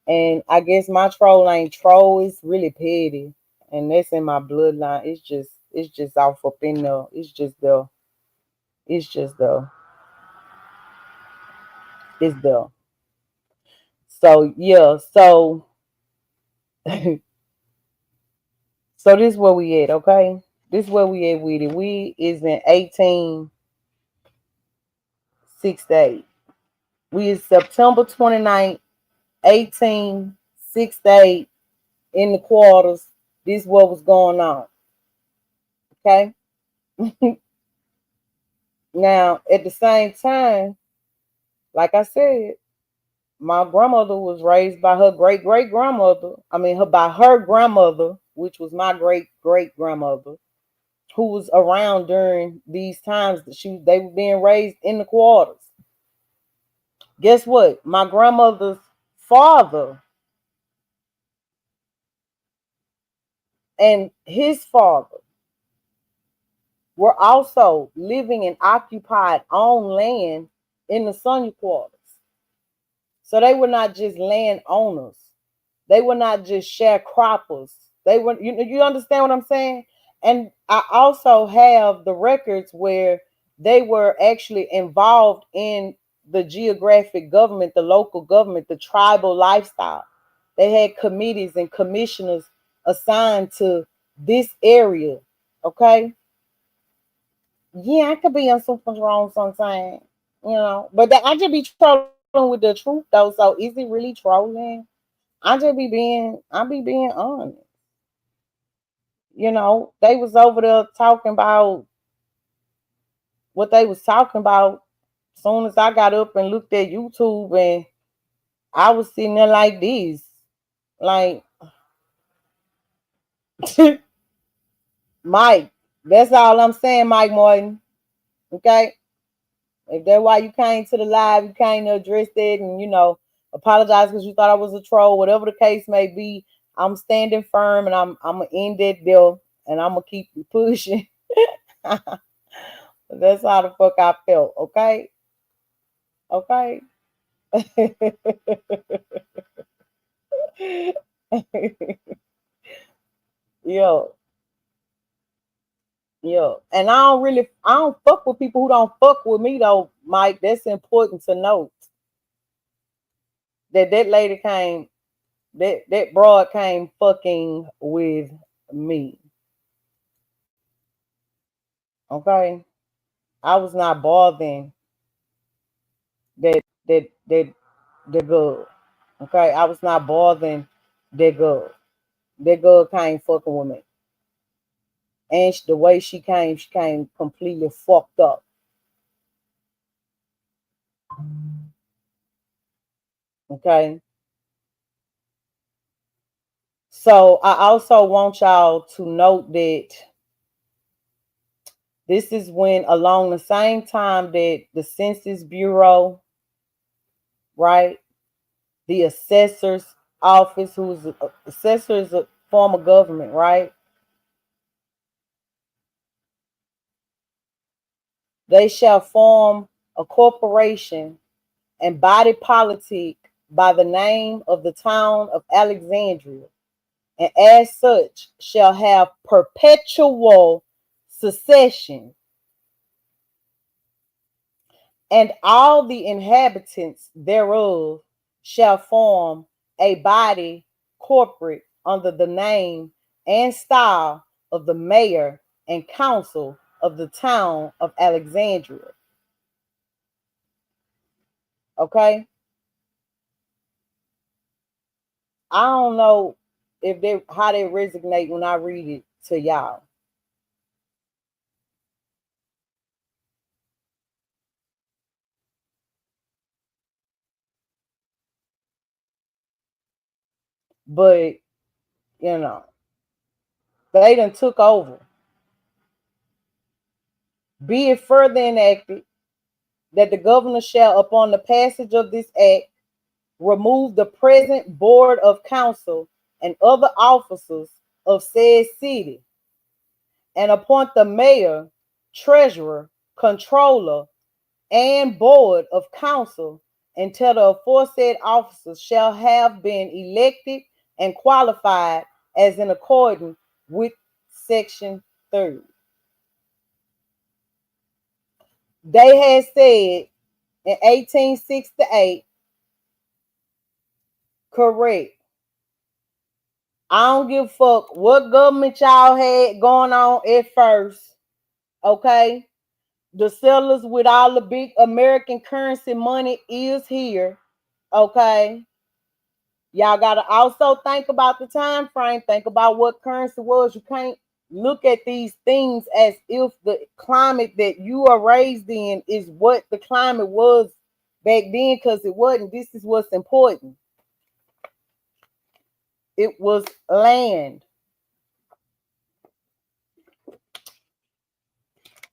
[SPEAKER 5] And I guess my troll ain't troll. It's really petty, and that's in my bloodline. It's just off up in there. It's just there. It's just the it's the so yeah, so this is where we at, okay? This is where we at with it. We is in 1868. We is September 29th, 1868 in the quarters. This is what was going on. Okay. Now, at the same time, like I said, my grandmother was raised by her great great grandmother. I mean, her grandmother, which was my great great grandmother, who was around during these times that they were being raised in the quarters. Guess what? My grandmother's father and his father were also living and occupied on land in the Sonia quarters. So they were not just landowners. They were not just sharecroppers. They were, you understand what I'm saying? And I also have the records where they were actually involved in the geographic government, the local government, the tribal lifestyle. They had committees and commissioners assigned to this area. Okay. Yeah, I could be on super wrong sometimes, But I just be trolling with the truth though. So is it really trolling? I be being honest. They was over there talking about what they was talking about. As soon as I got up and looked at YouTube, and I was sitting there like this, like Mike. That's all I'm saying, Mike Martin. Okay. If that's why you came to the live, you came to address that and, apologize because you thought I was a troll, whatever the case may be, I'm standing firm and I'm gonna end that deal and I'm gonna keep pushing. That's how the fuck I felt, okay? Okay. Yo, yo. And I don't fuck with people who don't fuck with me though, Mike. That's important to note. That lady came, that broad came fucking with me. Okay. I was not bothering that the girl. Okay. I was not bothering that girl. That girl came fucking with me. And the way she came completely fucked up. Okay. So I also want y'all to note that this is when, along the same time that the Census Bureau, right, the assessor's office, who's assessor is a form of government, right? They shall form a corporation and body politic by the name of the town of Alexandria, and as such shall have perpetual succession, and all the inhabitants thereof shall form a body corporate under the name and style of the mayor and council of the town of Alexandria. Okay? I don't know if they how they resonate when I read it to y'all. But, you know, they done took over. Be it further enacted that the governor shall, upon the passage of this act, remove the present board of council and other officers of said city, and appoint the mayor, treasurer, controller, and board of council until the aforesaid officers shall have been elected and qualified as in accordance with section 3. They had said in 1868, correct. I don't give a fuck what government y'all had going on at first. Okay. The settlers with all the big American currency money is here. Okay. Y'all gotta also think about the time frame. Think about what currency was. You can't look at these things as if the climate that you are raised in is what the climate was back then, because it wasn't. This is what's important. It was land.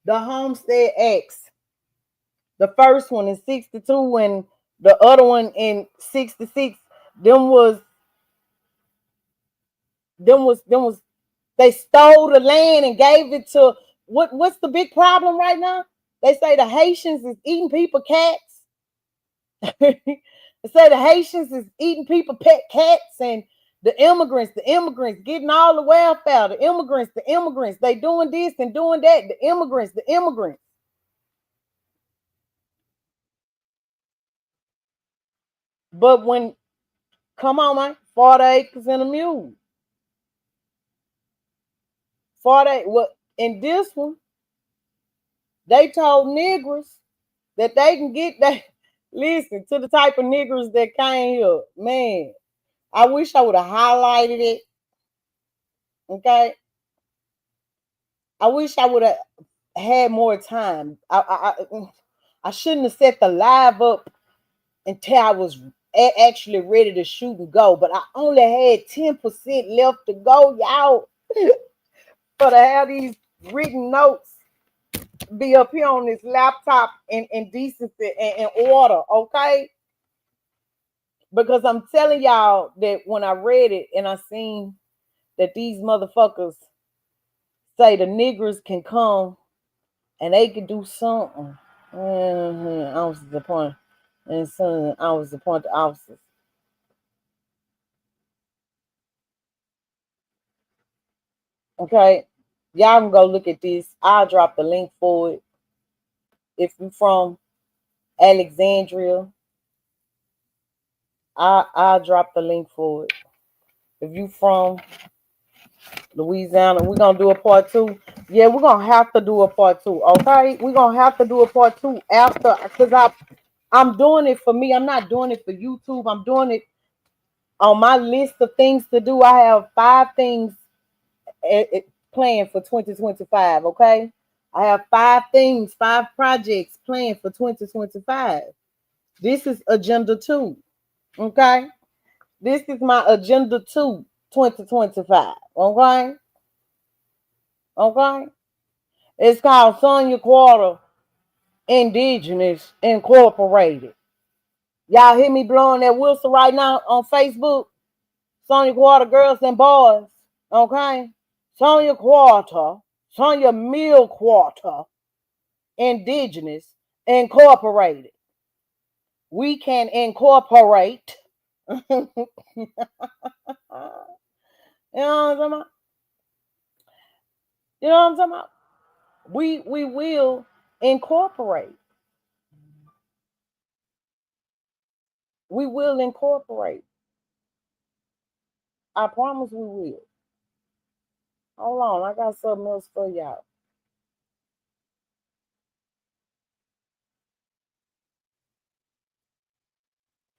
[SPEAKER 5] The Homestead Acts. The first one in 62 and the other one in 66. Them was they stole the land and gave it to what's the big problem right now? They say the Haitians is eating people cats. They say the Haitians is eating people pet cats, and the immigrants getting all the welfare. The immigrants, they doing this and doing that. The immigrants. But when, come on, man, 40 acres and a mule. 40, well, in this one, they told niggers that they can get that. Listen to the type of niggers that came here. Man, I wish I would have highlighted it. Okay. I wish I would have had more time. I shouldn't have set the live up until I was actually ready to shoot and go. But I only had 10% left to go, y'all. For to have these written notes be up here on this laptop in decency and in order, okay? Because I'm telling y'all that when I read it and I seen that these motherfuckers say the niggers can come and they can do something. I was disappointed. And son, I was disappointed officers. Okay. Y'all can go look at this. I'll drop the link for it. If you're from Alexandria, I'll drop the link for it. If you from Louisiana, we're gonna do a part two. Yeah, we're gonna have to do a part two. Okay, we're gonna have to do a part two after, because I'm doing it for me. I'm not doing it for YouTube. I'm doing it on my list of things to do. I have 5 things planned for 2025. Okay, I have 5 things, 5 projects planned for 2025. This is agenda 2. Okay, this is my agenda 2, 2025. Okay, okay. It's called Sonia Quarter Indigenous Incorporated. Y'all hear me blowing that whistle right now on Facebook? Sonia Quarter Girls and Boys. Okay? Sonia Quarter, Sonia Mill Quarter Indigenous Incorporated. We can incorporate. You know what I'm talking about? You know what I'm talking about? We will incorporate. We will incorporate. I promise we will. Hold on, I got something else for y'all.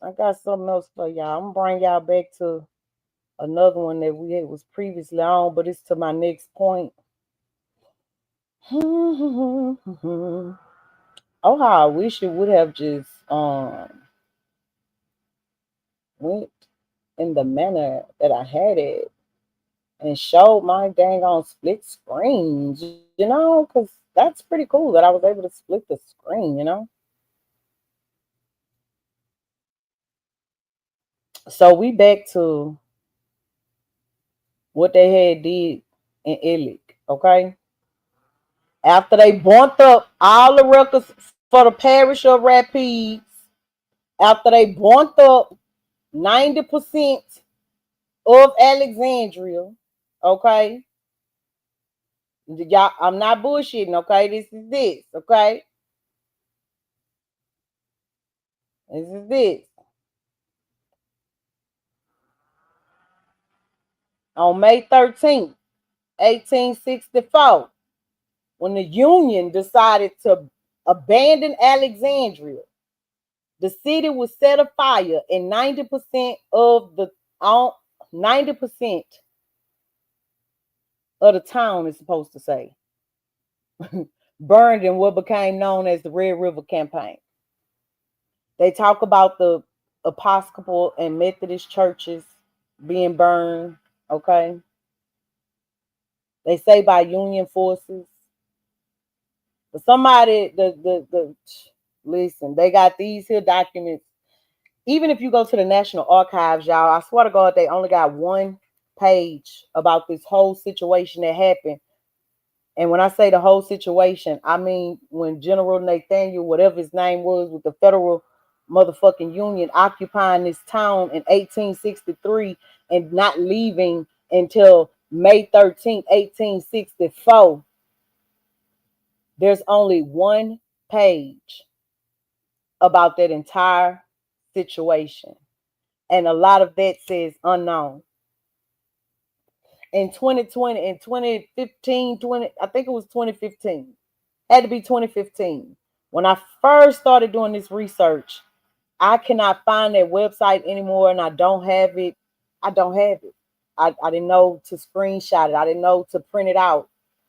[SPEAKER 5] I got something else for y'all. I'm gonna bring y'all back to another one that we had was previously on, but it's to my next point. Oh, how I wish it would have just went in the manner that I had it and showed my dang on split screens, because that's pretty cool that I was able to split the screen. So we back to what they had did in Illick, okay? After they burnt up all the records for the parish of Rapides, after they burnt up 90% of Alexandria, okay? Y'all, I'm not bullshitting, okay? This is this, okay? This is this. On May 13th, 1864, when the Union decided to abandon Alexandria, the city was set afire and 90% of the 90% of the town is supposed to say burned in what became known as the Red River Campaign. They talk about the Episcopal and Methodist churches being burned, okay? They say by Union forces. But somebody, listen, they got these here documents. Even if you go to the National Archives, y'all, I swear to God, they only got one page about this whole situation that happened. And when I say the whole situation, I mean when General Nathaniel, whatever his name was, with the federal motherfucking Union occupying this town in 1863 and not leaving until May 13th, 1864. There's only one page about that entire situation. And a lot of that says unknown. In 2020, in 2015, I think it was 2015. Had to be 2015. When I first started doing this research, I cannot find that website anymore, and I don't have it. I don't have it. I didn't know to screenshot it. I didn't know to print it out.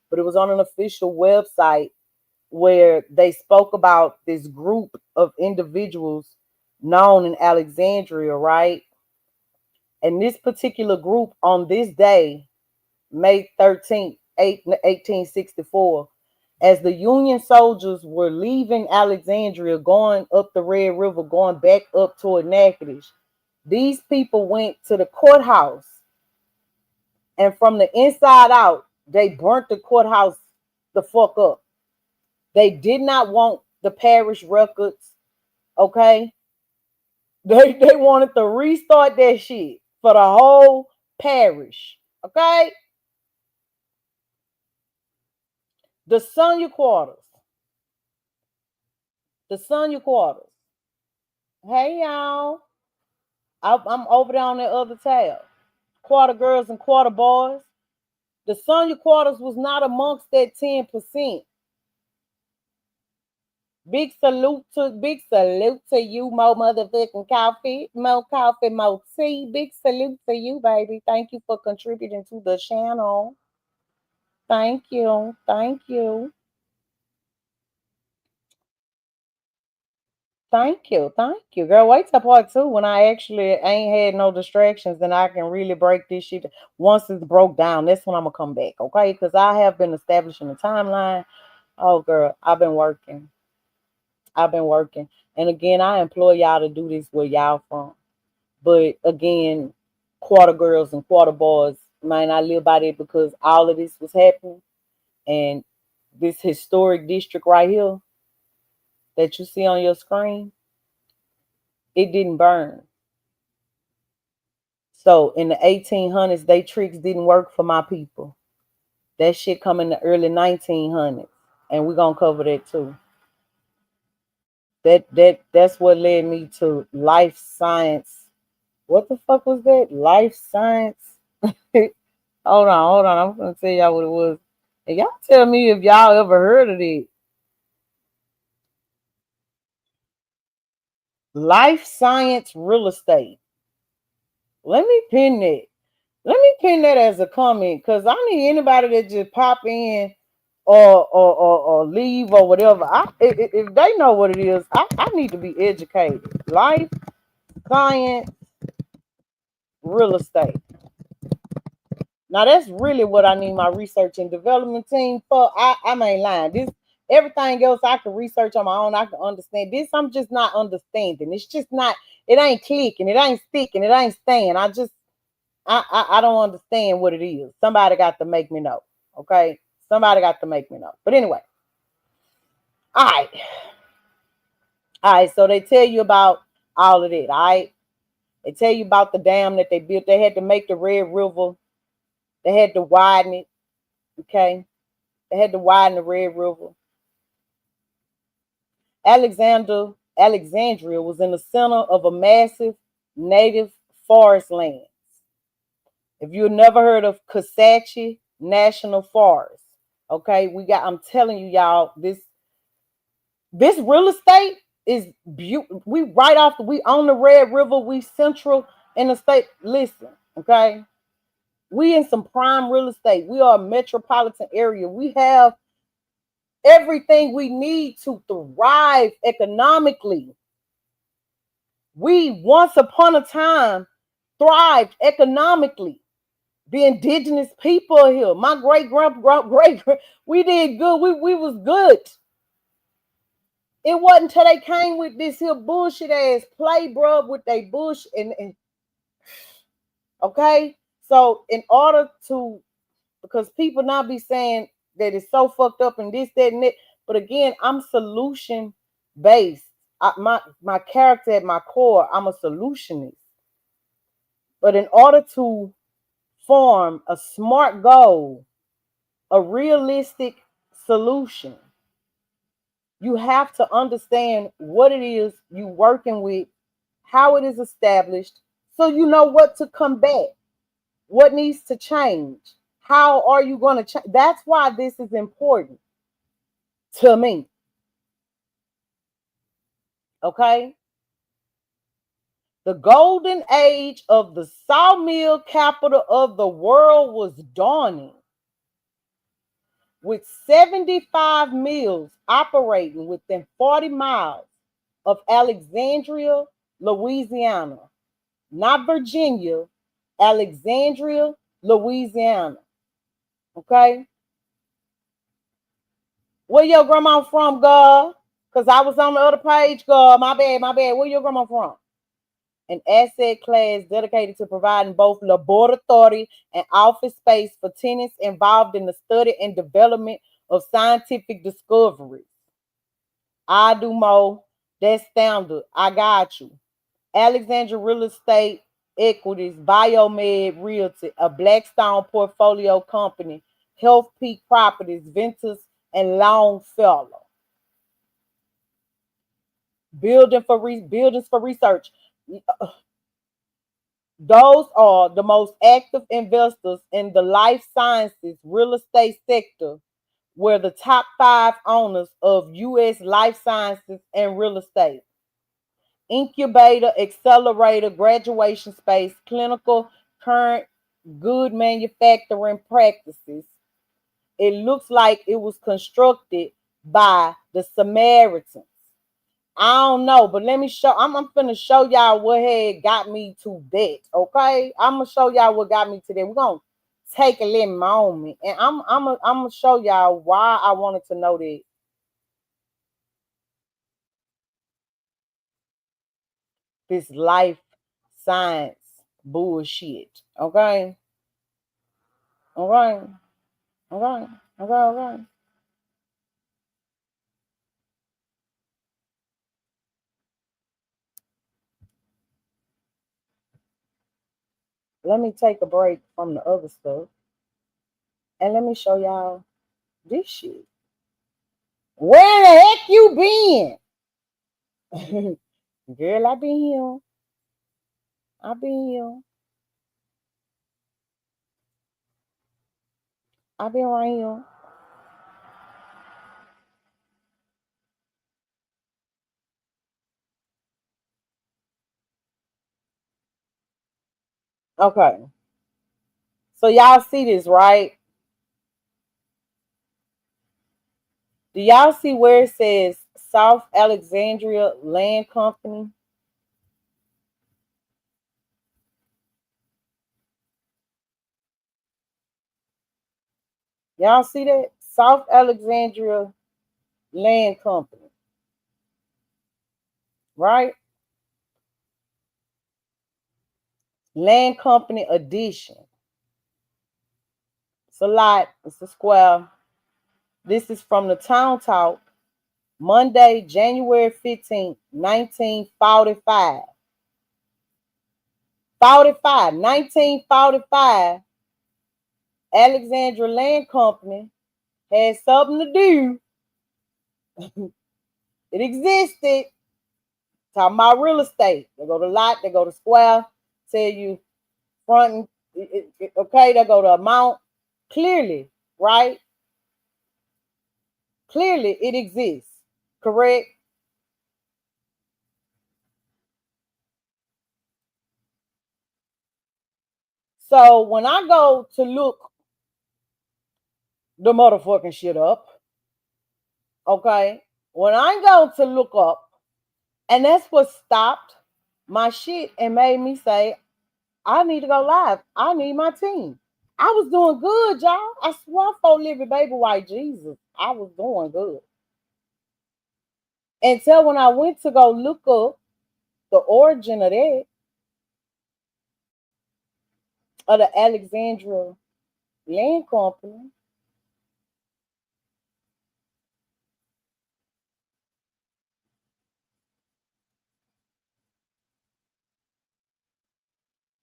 [SPEAKER 5] But it was on an official website where they spoke about this group of individuals known in Alexandria, right? And this particular group on this day, May 13th, 1864, as the Union soldiers were leaving Alexandria, going up the Red River, going back up toward Natchitoches, these people went to the courthouse, and from the inside out, they burnt the courthouse the fuck up. They did not want the parish records, okay? They wanted to restart that shit for the whole parish, okay? The Sonia Quarters. The Sonia Quarters. Hey, y'all. I'm over there on that other tab. Quarter girls and quarter boys. The Sonia Quarters was not amongst that 10%. Big salute to you, more motherfucking coffee, more coffee, more tea. Big salute to you, baby. Thank you for contributing to the channel. Thank you. Thank you. Thank you. Thank you. Girl, wait till part two when I actually ain't had no distractions and I can really break this shit. Once it's broke down, that's when I'm going to come back, okay? Because I have been establishing a timeline. Oh, girl, I've been working. And again, I employ y'all to do this where y'all from. But again, quarter girls and quarter boys, man, I live by that because all of this was happening. And this historic district right here that you see on your screen, it didn't burn. So in the 1800s, they tricks didn't work for my people. That shit come in the early 1900s. And we're going to cover that too. That's what led me to life science. What the fuck was that? Life science? Hold on. I'm going to tell y'all what it was. And y'all tell me if y'all ever heard of it. Life science real estate. Let me pin that. Let me pin that as a comment because I need anybody that just pop in or leave or whatever. If they know what it is, I need to be educated. Life science real estate. Now that's really what I need my research and development team for. I ain't lying. This everything else I can research on my own. I can understand. This I'm just not understanding. It's just not. It ain't clicking. It ain't sticking. It ain't staying. I don't understand what it is. Somebody got to make me know. Okay, somebody got to make me know. But anyway, all right. So they tell you about all of it. All right, they tell you about the dam that they built. They had to make the Red River. They had to widen it. Okay. They had to widen the Red River. Alexander Alexandria was in the center of a massive native forest land. If you've never heard of Coxsackie National Forest, okay, I'm telling you, y'all, this real estate is beautiful. We we own the Red River, we central in the state. Listen, okay, we in some prime real estate. We are a metropolitan area. We have everything we need to thrive economically. We once upon a time thrived economically. The indigenous people are here. My great we did good. We was good. It wasn't until they came with this here bullshit ass play, bro, with they bush and okay. So in order to, because people now be saying that it's so fucked up and this, that, and that. But again, I'm solution based. My character at my core, I'm a solutionist. But in order to form a smart goal, a realistic solution, you have to understand what it is you working with, how it is established, so you know what to combat, what needs to change, how are you going to change. That's why this is important to me. Okay? The golden age of the sawmill capital of the world was dawning, with 75 mills operating within 40 miles of Alexandria, Louisiana. Not Virginia, Alexandria, Louisiana. Okay? Where your grandma from, girl? Because I was on the other page, girl. My bad. Where your grandma from? An asset class dedicated to providing both laboratory and office space for tenants involved in the study and development of scientific discoveries. I do more. That's standard. I got you. Alexandria Real Estate Equities, Biomed Realty, a Blackstone portfolio company, Health Peak Properties, Ventus, and Longfellow. Buildings for research. Those are the most active investors in the life sciences real estate sector, were the top 5 owners of U.S. life sciences and real estate. Incubator, accelerator, graduation space, clinical, current, good manufacturing practices. It looks like it was constructed by the Samaritans. I don't know, but let me show. I'm finna show y'all what had got me to that. Okay, I'm gonna show y'all what got me to that. We're gonna take a little moment, and I'm gonna show y'all why I wanted to know that. This life science bullshit. Okay, all right, all right, all right, all right. Let me take a break from the other stuff, and let me show y'all this shit. Where the heck you been? Girl, I been here. I been here. I been right here. Okay. So y'all see this, right? Do y'all see where it says South Alexandria Land Company? Y'all see that? South Alexandria Land Company, right? Land Company Edition. It's a lot. It's a square. This is from the Town Talk, Monday, January 15th, 1945. 1945. Alexandria Land Company had something to do. It existed Talking about real estate. They go to lot, they go to square, tell you front, okay, they go to amount. Clearly, right? Clearly, it exists. Correct? So when I go to look the motherfucking shit up, okay, when I go to look up, and that's what stopped my shit and made me say, I need to go live. I need my team. I was doing good, y'all. I swear for living baby white Jesus. I was doing good. Until when I went to go look up the origin of the Alexandria Land Company.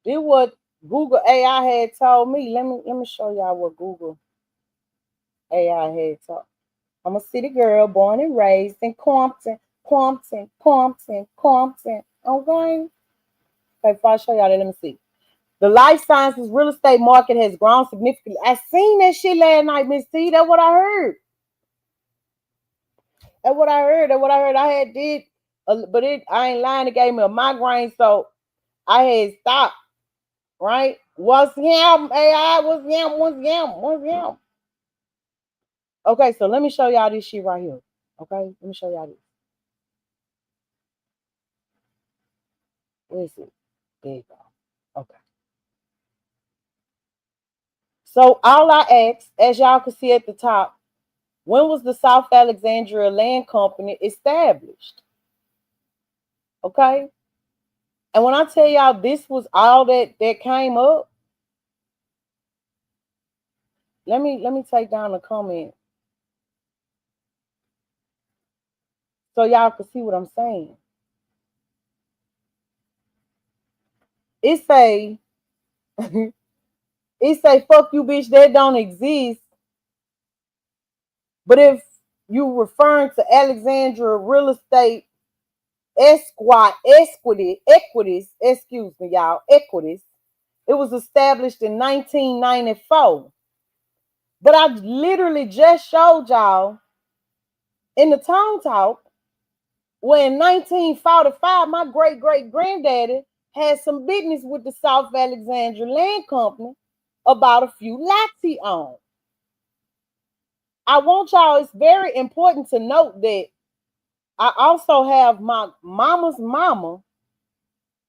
[SPEAKER 5] Did what Google AI had told me. Let me show y'all what Google AI had told. I'm a city girl, born and raised in Compton. Okay. Okay, before I show y'all that, let me see. The life sciences real estate market has grown significantly. I seen that shit last night, Miss C. That's what I heard. That's what I heard. That's what I heard. I had did, but I ain't lying. It gave me a migraine, so I had stopped. Right? What's him? AI? What's him? What's him? What's him? Okay, so let me show y'all this shit right here. Okay, let me show y'all this. Where is it? There you go. Okay. So all I asked, as y'all can see at the top, when was the South Alexandria Land Company established? Okay. And when I tell y'all this was all that came up, let me take down the comment so y'all can see what I'm saying. It say, it say, fuck you, bitch, that don't exist. But if you referring to Alexandria Real Estate Equities, excuse me, y'all, Equities, it was established in 1994. But I literally just showed y'all in the Town Talk when in 1945, my great granddaddy had some business with the South Alexandria Land Company about a few lots he owned. I want y'all, it's very important to note that I also have my mama's mama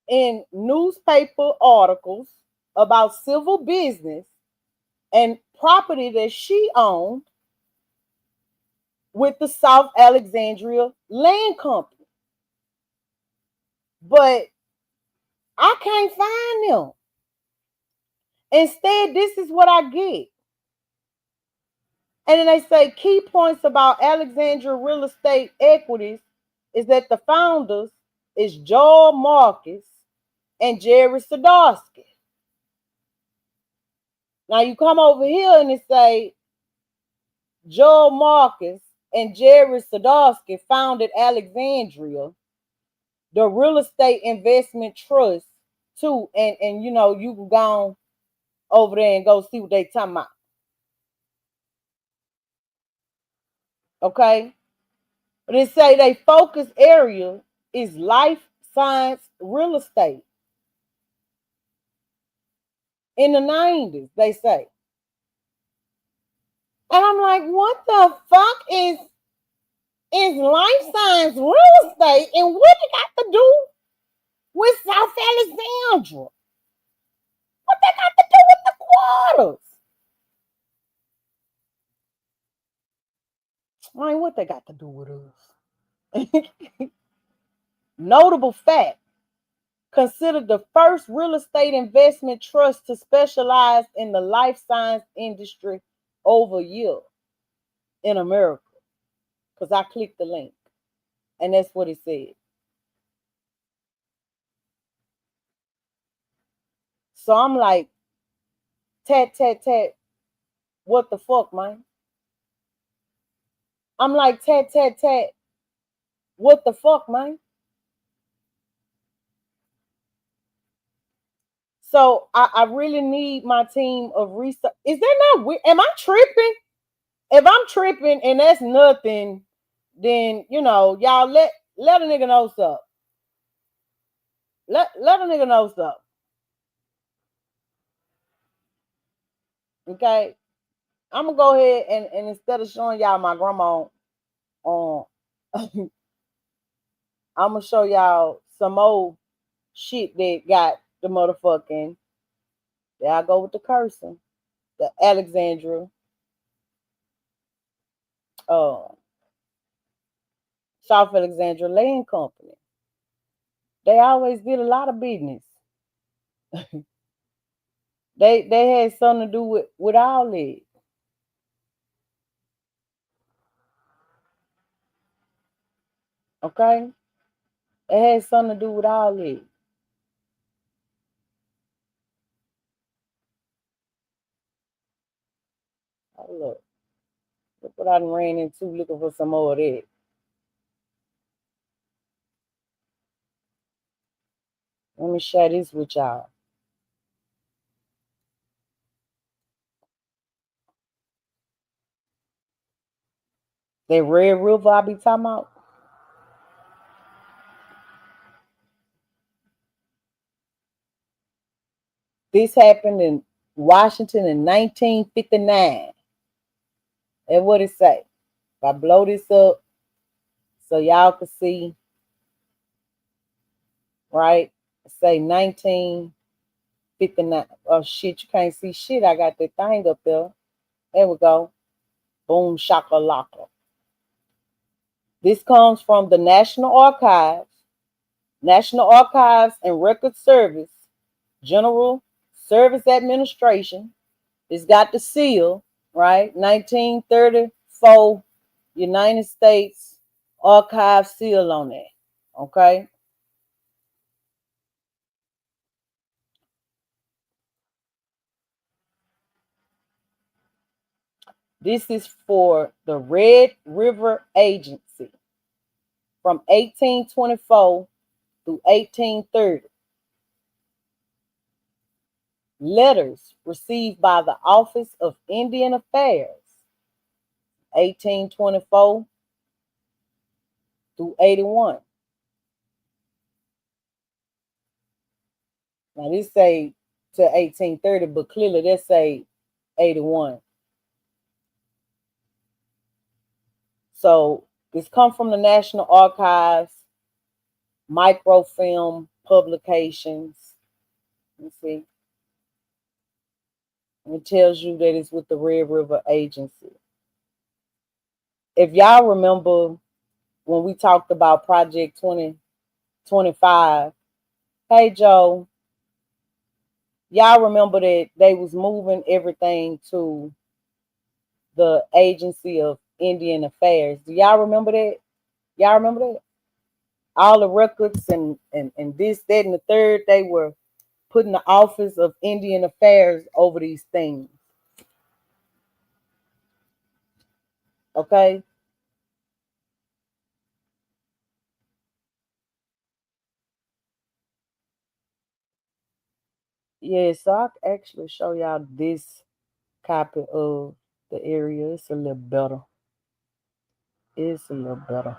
[SPEAKER 5] in newspaper articles about civil business and property that she owned with the South Alexandria Land Company. But I can't find them. Instead, this is what I get. And then they say key points about Alexandria Real Estate Equities is that the founders is Joel Marcus and Jerry Sadowski. Now you come over here and it say Joel Marcus and Jerry Sadowski founded Alexandria, the real estate investment trust too. And you know, you can go over there and go see what they talking about. Okay. But it say they focus area is life science real estate. In the 90s, they say. And I'm like, what the fuck is life science real estate and what it got to do with South Alexandria? What they got to do with the quarters? I mean, what they got to do with us? Notable fact, considered the first real estate investment trust to specialize in the life science industry over a year in America. Because I clicked the link and that's what it said. So I'm like, tat, tat, tat, what the fuck, man? I'm like, tat, tat, tat, what the fuck, man? So I really need my team of research. Is that not weird? Am I tripping? If I'm tripping and that's nothing, then y'all let a nigga know stuff. Let a nigga know stuff. Okay. I'm gonna go ahead and instead of showing y'all my grandma on I'm gonna show y'all some old shit that got the motherfucking. There I go with the cursing. The Alexandria, uh, South Alexandria Land Company. They always did a lot of business. They had something to do with all that. Okay, it had something to do with all that. Oh, look what I done ran into looking for some more of that. Let me share this with y'all. That Red River I be talking about. This happened in Washington in 1959. And what it say? If I blow this up so y'all can see, right? Say 1959. Oh shit, you can't see shit. I got that thing up there. There we go. Boom shakalaka. This comes from the National Archives and Record Service, General Service Administration. It's got the seal, right? 1934 United States Archive seal on it. Okay. This is for the Red River Agency from 1824 through 1830. Letters received by the Office of Indian Affairs, 1824 through 81. Now this say to 1830, but clearly they say 81. So this come from the National Archives, microfilm publications. Let's see. And it tells you that it's with the Red River Agency. If y'all remember when we talked about Project 2025, hey Joe, y'all remember that they was moving everything to the Agency of Indian Affairs. Do y'all remember that? Y'all remember that? All the records and this, that, and the third, they were putting the Office of Indian Affairs over these things. Okay? Yeah, so I can actually show y'all this copy of the area. It's a little better. It's a little better.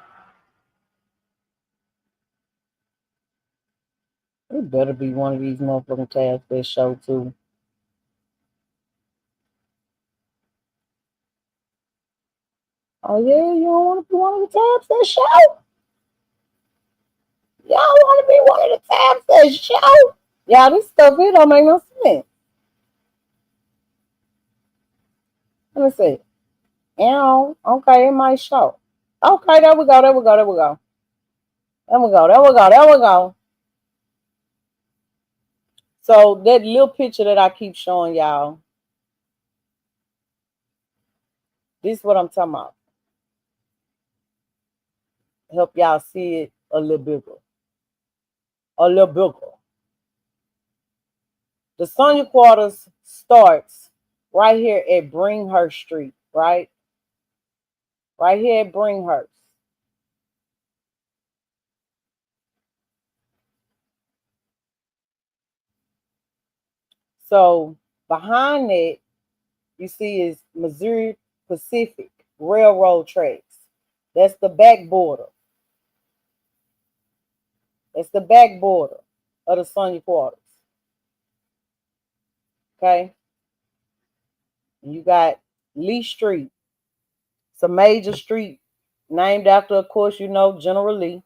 [SPEAKER 5] It better be one of these motherfucking tabs that show too. Oh yeah, you don't want to be one of the tabs that show? Y'all want to be one of the tabs that show? Y'all, this stuff here don't make no sense. Let me see. Okay, it might show. Okay, there we go, there we go, there we go. There we go, there we go, there we go. So that little picture that I keep showing y'all, this is what I'm talking about. Help y'all see it a little bigger. A little bigger. The Sonia Quarters starts right here at Bringhurst Street, right? Right here at Bringhurst. So behind that, you see is Missouri Pacific Railroad tracks. That's the back border. That's the back border of the Sonia Quarters. Okay. And you got Lee Street. It's a major street named after, of course, General Lee.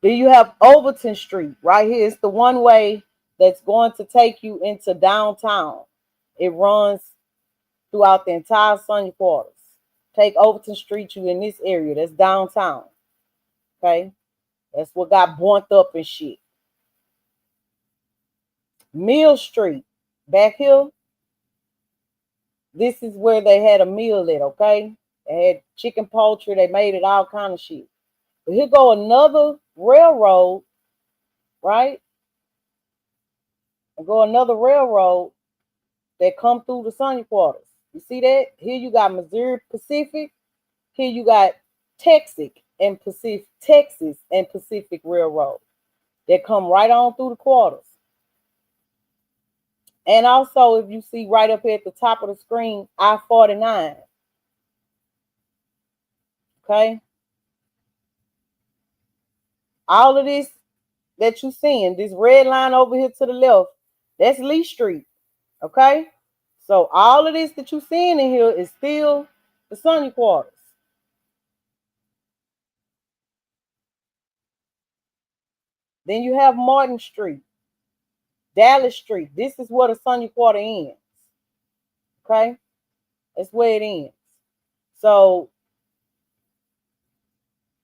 [SPEAKER 5] Then you have Overton Street right here. It's the one way that's going to take you into downtown. It runs throughout the entire Sonia Quarters. Take Overton Street, you in this area. That's downtown. Okay? That's what got burnt up and shit. Mill Street, back here. This is where they had a mill at, okay? They had chicken poultry. They made it all kind of shit. But here go another railroad, right? And go another railroad that come through the Sonia Quarters. You see that? Here you got Missouri Pacific. Here you got Texas and Pacific Railroad that come right on through the quarters. And also, if you see right up here at the top of the screen, I-49. Okay? All of this that you're seeing, this red line over here to the left, that's Lee Street. Okay? So all of this that you're seeing in here is still the Sonia Quarters. Then you have Martin Street, Dallas Street. This is where the Sonia Quarter ends. Okay? That's where it ends. So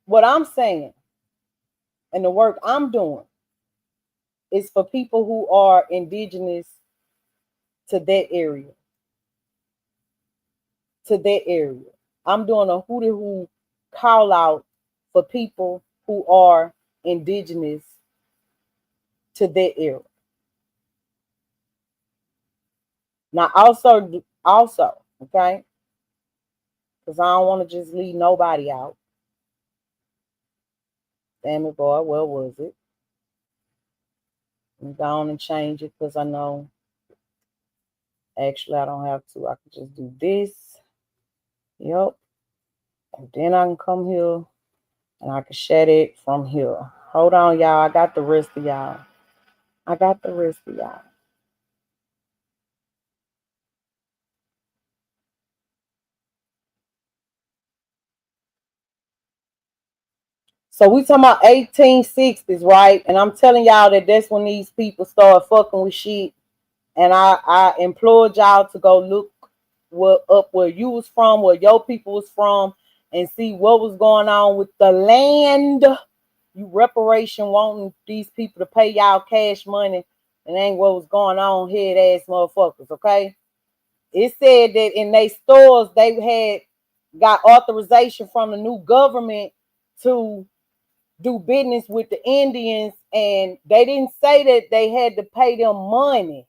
[SPEAKER 5] what I'm saying and the work I'm doing is for people who are indigenous to that area. To that area. I'm doing a hoo call out for people who are indigenous to that area. Now also, okay, because I don't want to just leave nobody out. Damn it, boy, where was it? I'm going and change it because I know actually I don't have to. I can just do this. Yep. And then I can come here and I can shut it from here. Hold on, y'all. I got the rest of y'all. So we talking about 1860s, right? And I'm telling y'all that that's when these people start fucking with shit. And I implored y'all to go look up where you was from, where your people was from, and see what was going on with the land. You reparation wanting these people to pay y'all cash money, and ain't what was going on, head ass motherfuckers, okay? It said that in their stores they had got authorization from the new government to do business with the Indians, and they didn't say that they had to pay them money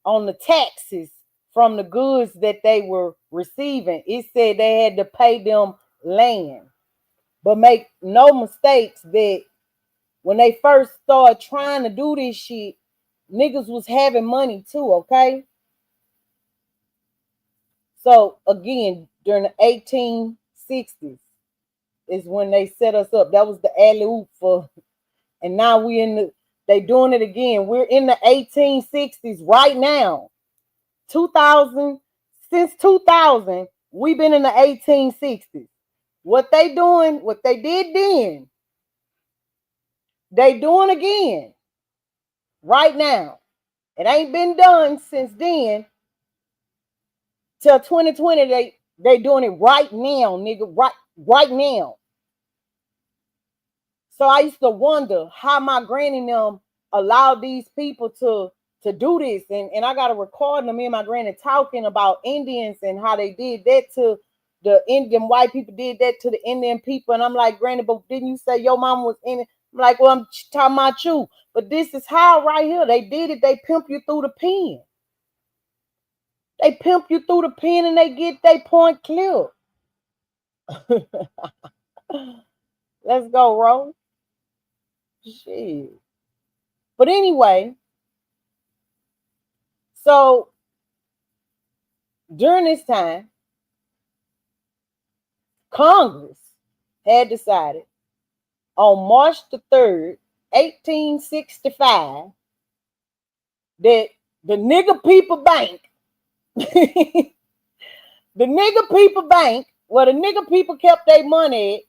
[SPEAKER 5] on the taxes from the goods that they were receiving. It said they had to pay them land. But make no mistakes that when they first started trying to do this shit, niggas was having money too, okay? So again, during the 1860s is when they set us up. That was the alley-oop for, and now they doing it again. We're in the 1860s right now. 2000, since 2000, we've been in the 1860s. What they doing, what they did then, they doing again right now. It ain't been done since then till 2020. They doing it right now, nigga, right now. So I used to wonder how my granny and them allowed these people to do this. And I got a recording of me and my granny talking about Indians and how they did that to the Indian white people, did that to the Indian people. And I'm like, Granny, but didn't you say your mom was Indian? I'm like, well, I'm talking about you. But this is how right here they did it. They pimp you through the pen. They pimp you through the pen and they get their point clear. Let's go, Ro. Shit. But anyway, So during this time, Congress had decided on March the 3rd, 1865, that the nigger people bank, the nigger people bank, where the nigger people kept their money at,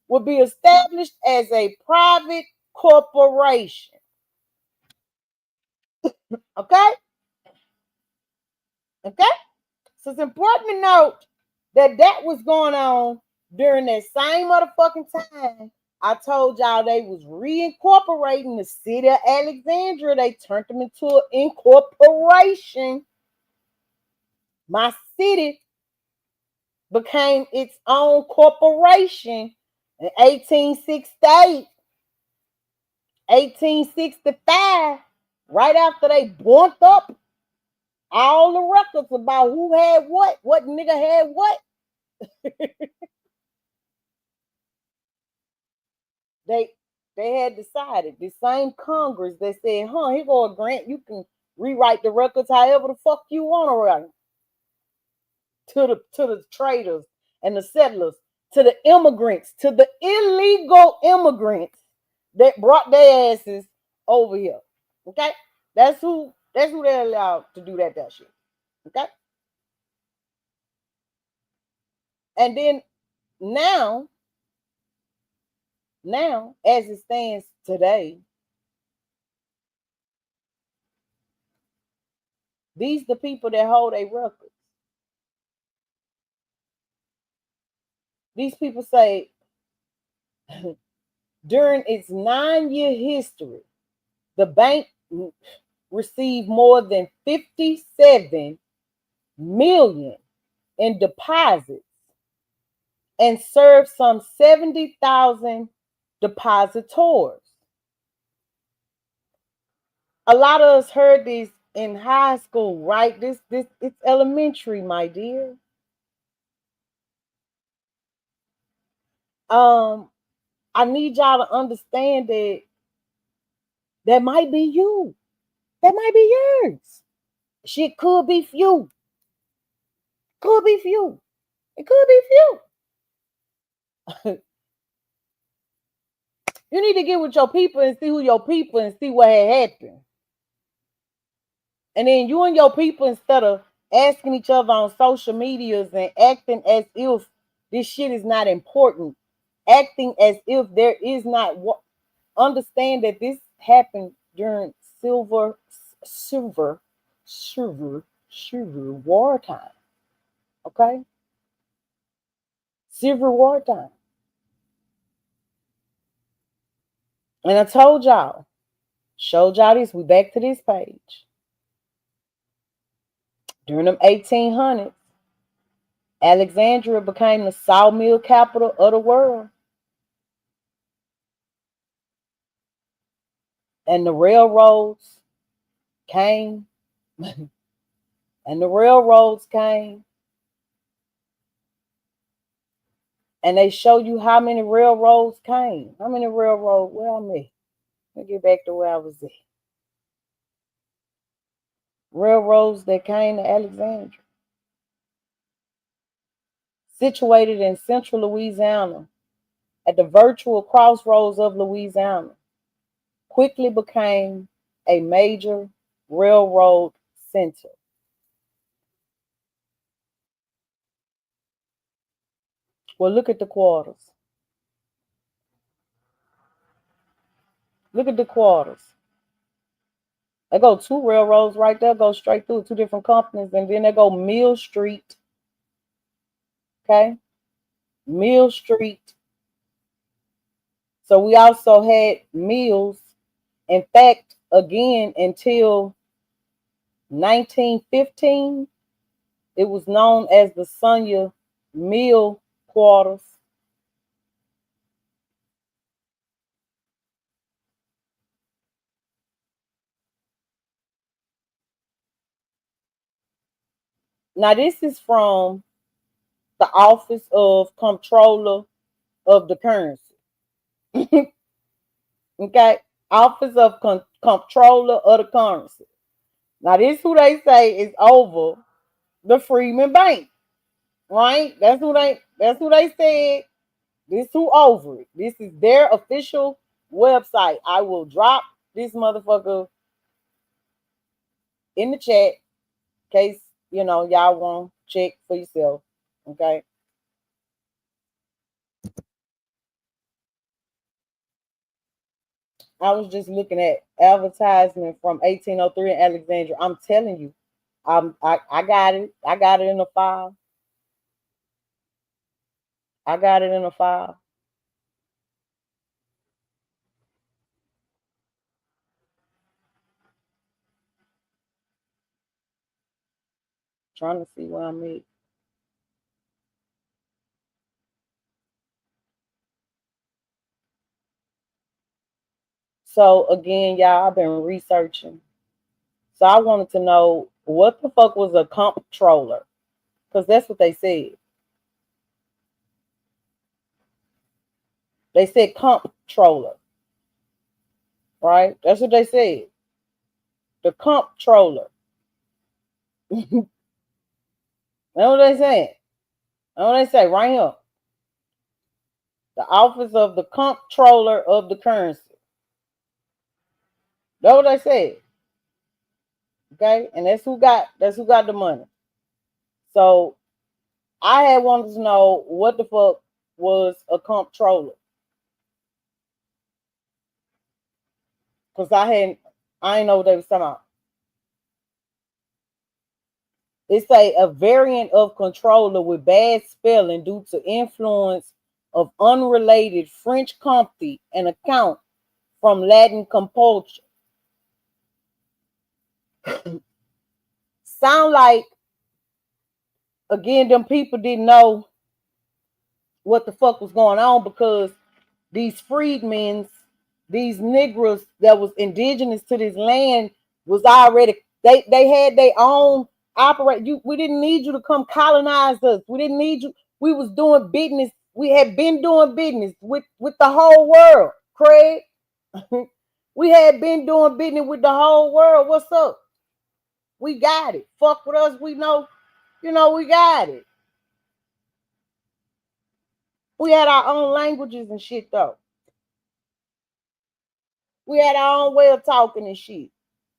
[SPEAKER 5] would be established as a private corporation. Okay? Okay? So it's important to note that that was going on during that same motherfucking time. I told y'all they was reincorporating the city of Alexandria. They turned them into an incorporation. My city became its own corporation in 1868, 1865, right after they burnt up all the records about who had what nigga had what. They had decided, the same Congress that said, here go a grant, you can rewrite the records however the fuck you want around to the traders and the settlers, to the immigrants, to the illegal immigrants that brought their asses over here. Okay? That's who they allowed to do that shit. Okay? And then now, as it stands today, these the people that hold a record. These people say during its 9-year history, the bank received more than 57 million in deposits and served some 70,000 depositors. A lot of us heard this in high school, right? This it's elementary, my dear. I need y'all to understand that might be you. That might be yours. Shit could be few. Could be few. It could be few. You need to get with your people and see who your people and see what had happened. And then you and your people, instead of asking each other on social medias and acting as if this shit is not important, acting as if there is not, understand that this happened during Civil War time. Okay? Civil War time. And I told y'all, showed y'all this, we back to this page. During them 1800s, Alexandria became the sawmill capital of the world. And the railroads came. And the railroads came. And they show you how many railroads came. How many railroads? Where I'm at? Let me get back to where I was at. Railroads that came to Alexandria. Situated in central Louisiana, at the virtual crossroads of Louisiana, quickly became a major railroad center. Well, look at the quarters. Look at the quarters. They go 2 railroads right there, go straight through 2 different companies, and then they go Mill Street. Okay? Mill Street. So we also had mills. In fact, again, until 1915, it was known as the Sonia Mill Quarters. Now, this is from the Office of Comptroller of the Currency. Okay? Office of Comptroller of the Currency. Now this who they say is over the Freeman Bank, right? That's who they said. This who over it. This is their official website. I will drop this motherfucker in the chat in case y'all want to check for yourself. Okay. I was just looking at advertisement from 1803 in Alexandria. I'm telling you, I got it. I got it in a file. I got it in a file. Trying to see where I'm at. So again, y'all, I've been researching. So I wanted to know what the fuck was a comptroller, because that's what they said. They said comptroller, right? That's what they said. The comptroller. That's what they said. That's what they say right here. The office of the comptroller of the currency. That's what they said. Okay, and that's who got the money. So I had wanted to know what the fuck was a comptroller, because I didn't know what they was talking about. It's a variant of controller with bad spelling due to influence of unrelated French compti and account from Latin compulsion. Sound like, again, them people didn't know what the fuck was going on, because these freedmen, these Negroes that was indigenous to this land, was already, they had their own operate. We didn't need you to come colonize us. We didn't need you. We was doing business. We had been doing business with the whole world, Craig. We had been doing business with the whole world. What's up? We got it. Fuck with us. We know, we got it. We had our own languages and shit though. We had our own way of talking and shit.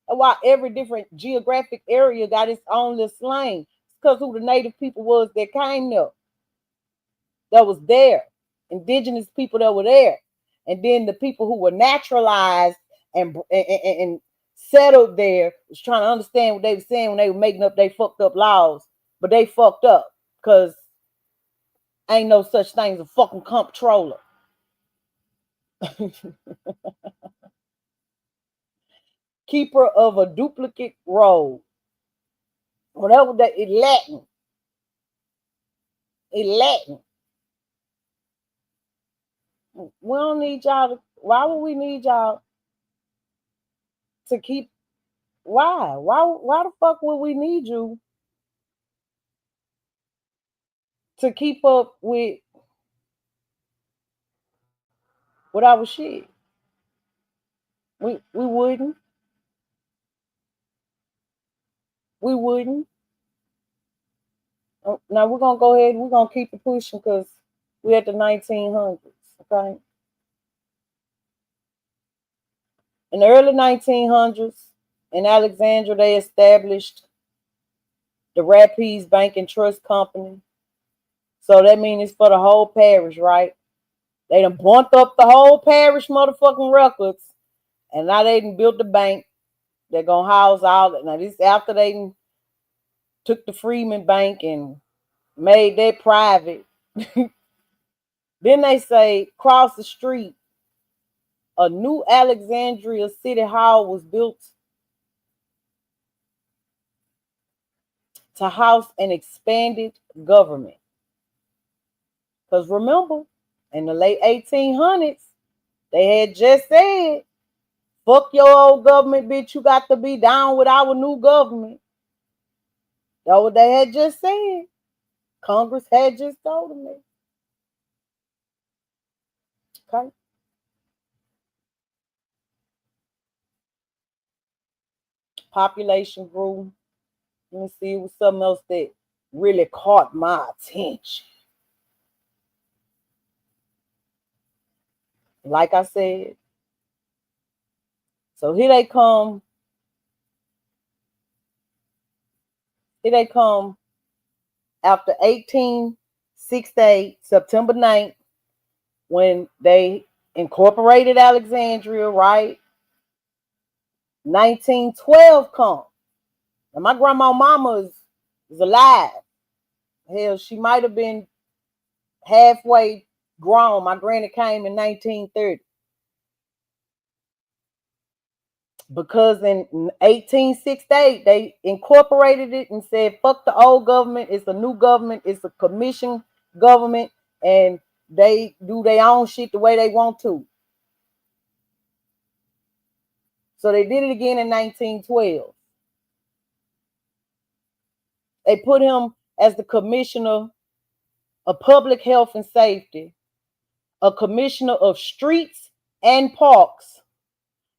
[SPEAKER 5] And why every different geographic area got its own little slang. It's because who the native people was that came there, that was there. Indigenous people that were there. And then the people who were naturalized and settled there was trying to understand what they were saying when they were making up they fucked up laws. But they fucked up because ain't no such thing as a fucking comptroller. Keeper of a duplicate roll. Whatever that is Latin. It's Latin. We don't need y'all to, why would we need y'all to keep, why? Why the fuck would we need you to keep up with our shit? We wouldn't. We wouldn't. Now we're gonna go ahead and we're gonna keep it pushing because we're at the 1900s, okay? In the early 1900s, in Alexandria, they established the Rapides Bank and Trust Company. So that means it's for the whole parish, right? They done bumped up the whole parish motherfucking records, and now they done built the bank. They're gonna house all that. Now this after they took the Freeman Bank and made that private. Then they say across the street, a new Alexandria City Hall was built to house an expanded government. Because remember, in the late 1800s, they had just said, fuck your old government, bitch. You got to be down with our new government. That's what they had just said. Congress had just told them that. Okay. Population grew. Let me see, it was something else that really caught my attention. Like I said, so here they come. Here they come after 1868, September 9th, when they incorporated Alexandria, right? 1912 come. And my grandma mama is alive. Hell, she might have been halfway grown. My granny came in 1930. Because in 1868, they incorporated it and said, fuck the old government. It's a new government. It's a commission government. And they do their own shit the way they want to. So they did it again in 1912. They put him as the commissioner of public health and safety, a commissioner of streets and parks,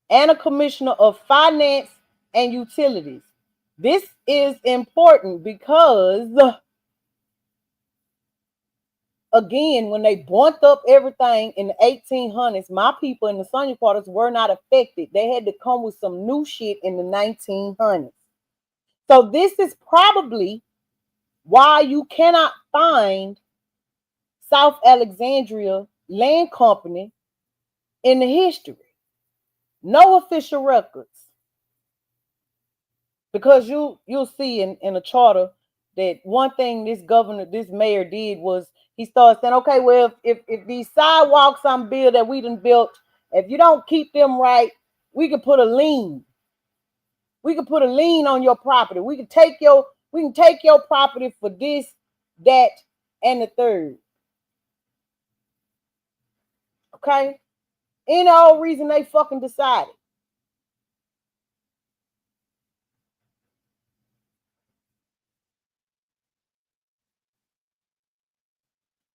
[SPEAKER 5] and a commissioner of finance and utilities. This is important because, again, when they bumped up everything in the 1800s, my people in the Sonia quarters were not affected. They had to come with some new shit in the 1900s. So this is probably why you cannot find South Alexandria Land Company in the history. No official records. Because you'll see in a charter that one thing this mayor did was he started saying, okay, well, if these sidewalks I'm built that we done built, if you don't keep them right, we can put a lien. We can put a lien on your property. We can take your property for this, that, and the third. Okay? Any old reason they fucking decided.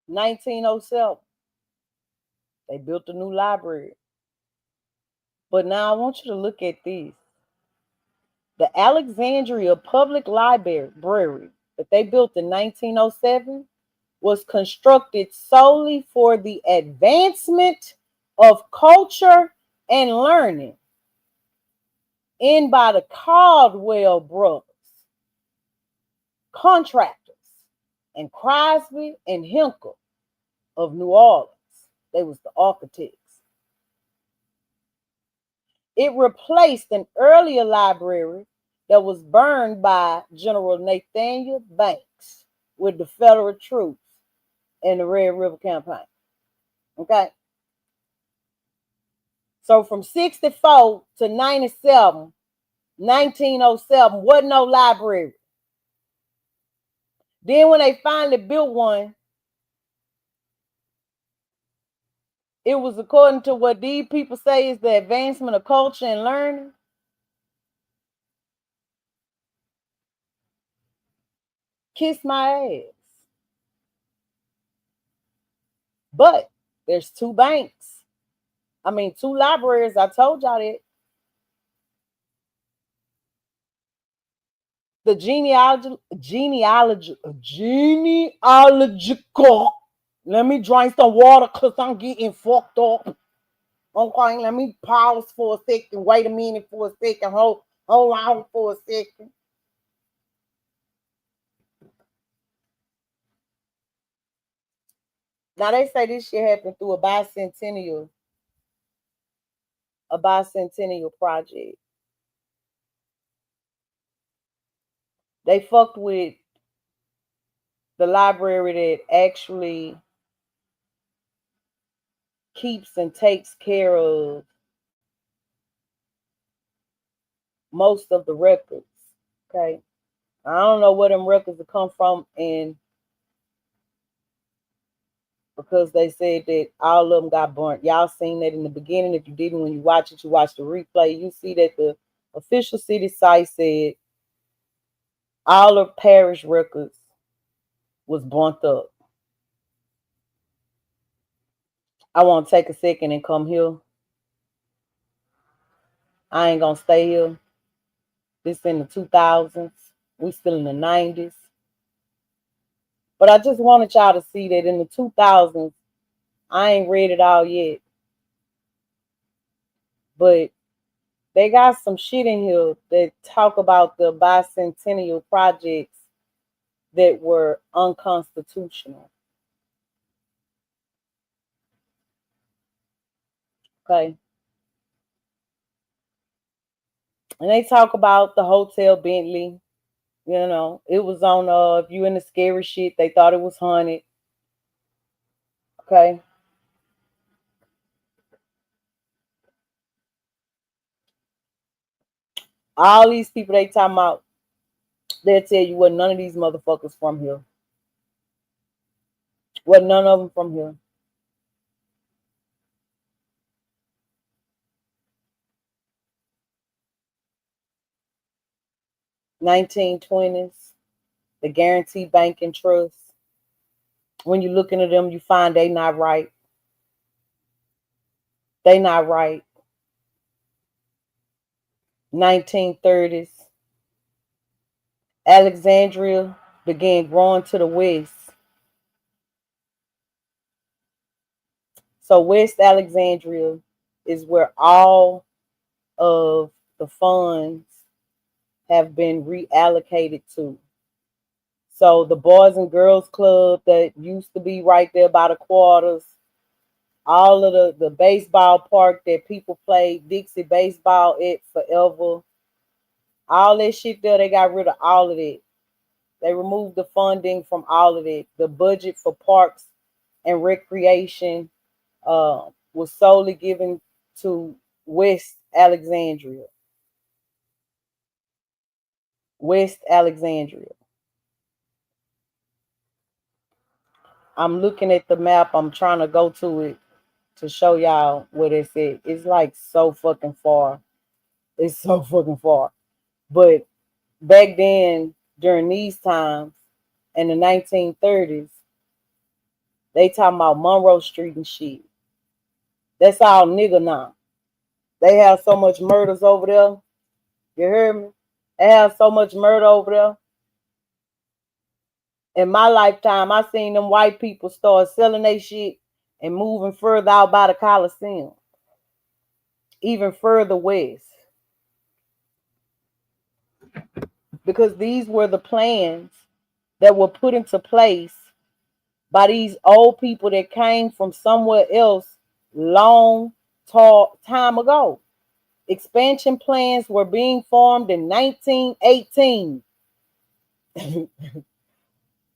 [SPEAKER 5] In 1907, they built a new library. But now I want you to look at this. The Alexandria Public Library that they built in 1907 was constructed solely for the advancement of culture and learning in by the Caldwell brothers, contractors, and Crosby and Hinkle of New Orleans. They was the architects. It replaced an earlier library that was burned by General Nathaniel Banks with the federal troops in the Red River Campaign. Okay? So from 64 to 97, 1907, wasn't no library. Then when they finally built one, it was according to what these people say is the advancement of culture and learning. Kiss my ass. But there's two libraries. I told y'all that. The genealogical. Let me drink some water because I'm getting fucked up. Okay, let me pause for a second. Wait a minute for a second. Hold on for a second. Now they say this shit happened through a bicentennial project. They fucked with the library that actually keeps and takes care of most of the records. Okay. I don't know where them records will come from, and because they said that all of them got burnt. Y'all seen that in the beginning. If you didn't, when you watch it, you watch the replay, you see that the official city site said all of parish records was burnt up. I want to take a second and come here. I ain't gonna stay here. This in the 2000s. We still in the 90s. But I just wanted y'all to see that in the 2000s, I ain't read it all yet, but they got some shit in here that talk about the bicentennial projects that were unconstitutional. Okay. And they talk about the Hotel Bentley. You know, it was on if you in the scary shit, they thought it was haunted. Okay. All these people they talking about, they'll tell you what none of these motherfuckers from here. What none of them from here. 1920s, the Guarantee Bank and Trust. When you looking at them, you find they not right. They not right. 1930s, Alexandria began growing to the west. So West Alexandria is where all of the funds have been reallocated to. So the Boys and Girls Club that used to be right there by the quarters, all of the baseball park that people played Dixie baseball at forever, all that shit there, they got rid of all of it. They removed the funding from all of it. The budget for parks and recreation was solely given to West Alexandria. West Alexandria. I'm looking at the map. I'm trying to go to it to show y'all what it's at. It's like so fucking far. It's so fucking far. But back then, during these times, in the 1930s, they talking about Monroe Street and shit. That's all nigga now. They have so much murders over there. You hear me? They have so much murder over there. In my lifetime, I seen them white people start selling their shit and moving further out by the Coliseum, even further west. Because these were the plans that were put into place by these old people that came from somewhere else long time ago. Expansion plans were being formed in 1918.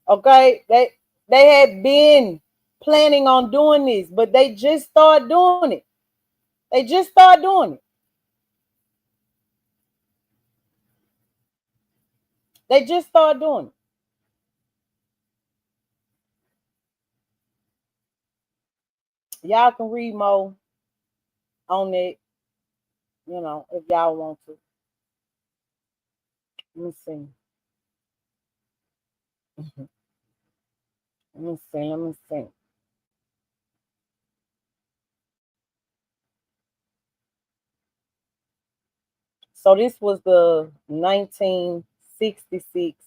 [SPEAKER 5] Okay, they had been planning on doing this, but they just started doing it. They just started doing it. They just started doing it. Y'all can read more on it, if y'all want to. Let me see. Let me see. Let me see. So this was the 1966,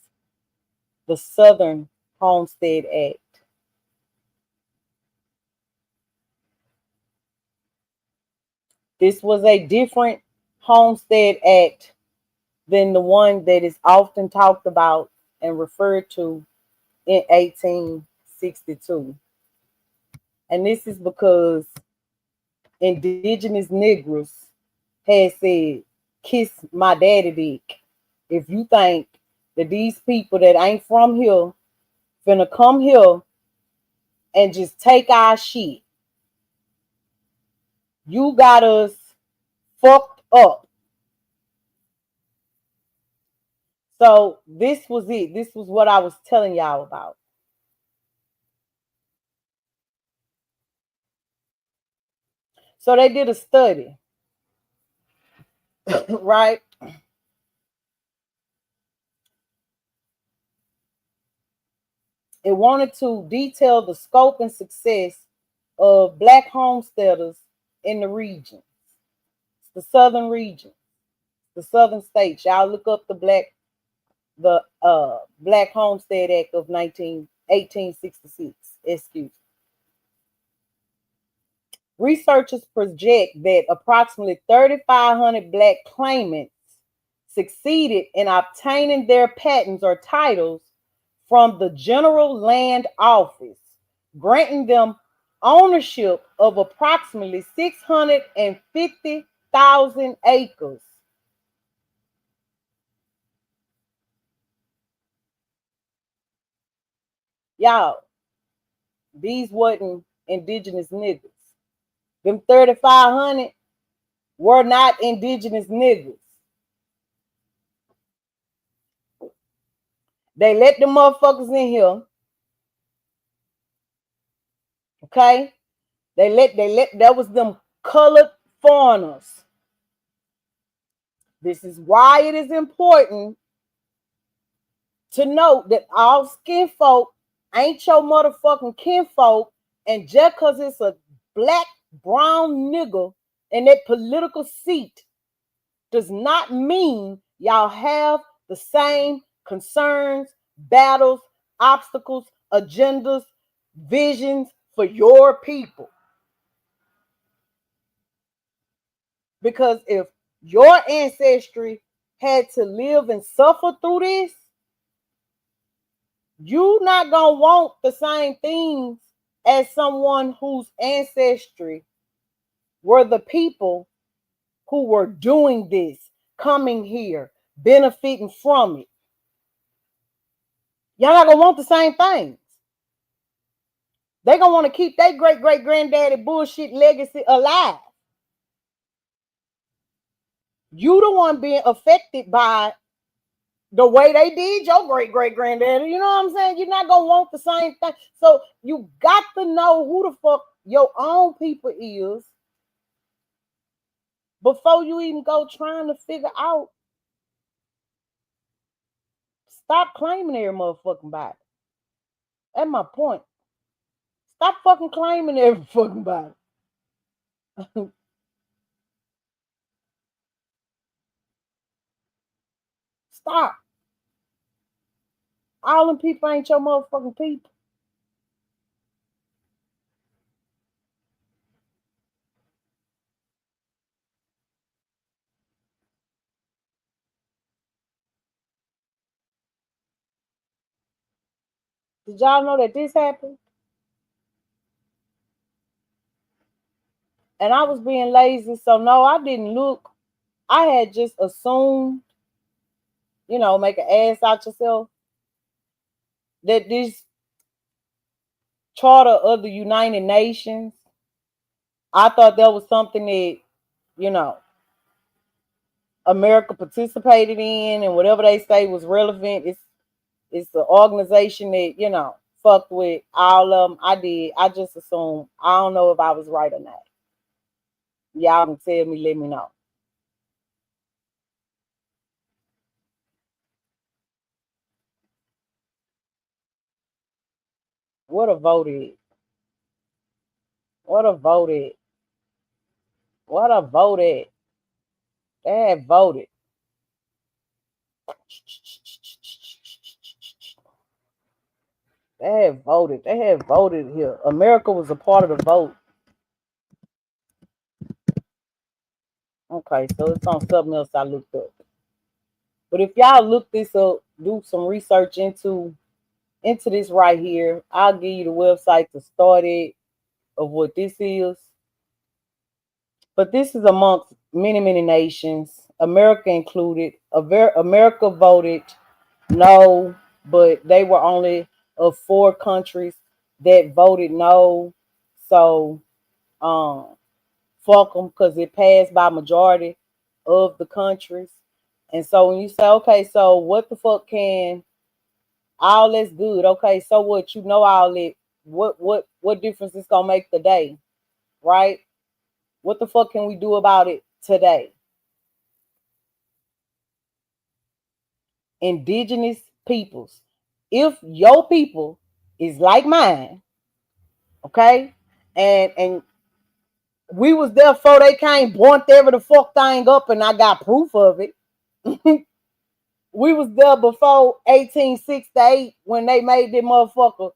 [SPEAKER 5] the Southern Homestead Act. This was a different Homestead Act than the one that is often talked about and referred to in 1862. And this is because indigenous Negroes had said, kiss my daddy dick. If you think that these people that ain't from here finna come here and just take our shit, you got us fucked up. So this was it. This was what I was telling y'all about. So they did a study, right? It wanted to detail the scope and success of Black homesteaders in the region, the southern region. the southern states. Y'all look up the Black Homestead Act of 1866. Excuse. Researchers project that approximately 3,500 black claimants succeeded in obtaining their patents or titles from the General Land Office, granting them ownership of approximately 650,000 acres. Y'all, these wasn't indigenous niggas. Them 3,500 were not indigenous niggas. They let the motherfuckers in here. Okay? That was them colored foreigners. This is why it is important to note that all skin folk ain't your motherfucking kinfolk, and just because it's a black, brown nigga in that political seat does not mean y'all have the same concerns, battles, obstacles, agendas, visions for your people. Because if your ancestry had to live and suffer through this, you not gonna want the same things as someone whose ancestry were the people who were doing this, coming here, benefiting from it. Y'all not gonna want the same things. They gonna want to keep their great granddaddy bullshit legacy alive. You the one being affected by the way they did your great granddaddy. You know what I'm saying? You're not gonna want the same thing. So you got to know who the fuck your own people is before you even go trying to figure out. Stop claiming every motherfucking body. That's my point. Stop fucking claiming every fucking body. Stop. All them people ain't your motherfucking people. Did y'all know that this happened? And I was being lazy, so no, I didn't look. I had just assumed, make an ass out yourself, that this charter of the United Nations, I thought that was something that, America participated in, and whatever they say was relevant. It's the organization that, fucked with all of them. I just assumed. I don't know if I was right or not. Y'all can tell me, let me know. What a vote is. What a vote is. What a vote is. They had voted. They had voted. They had voted here. America was a part of the vote. Okay, so it's on something else I looked up. But if y'all look this up, do some research into this right here, I'll give you the website to start it of what this is. But this is amongst many, many nations, America included. America voted no, but they were only of 4 countries that voted no. So fuck them, because it passed by majority of the countries. And so when you say, okay, so what the fuck can all that's good? Okay, so what, all it, what difference it's gonna make today, right? What the fuck can we do about it today? Indigenous peoples. If your people is like mine, okay, and we was there before they came, burnt every the fuck thing up, and I got proof of it. We was there before 1868 when they made that motherfucker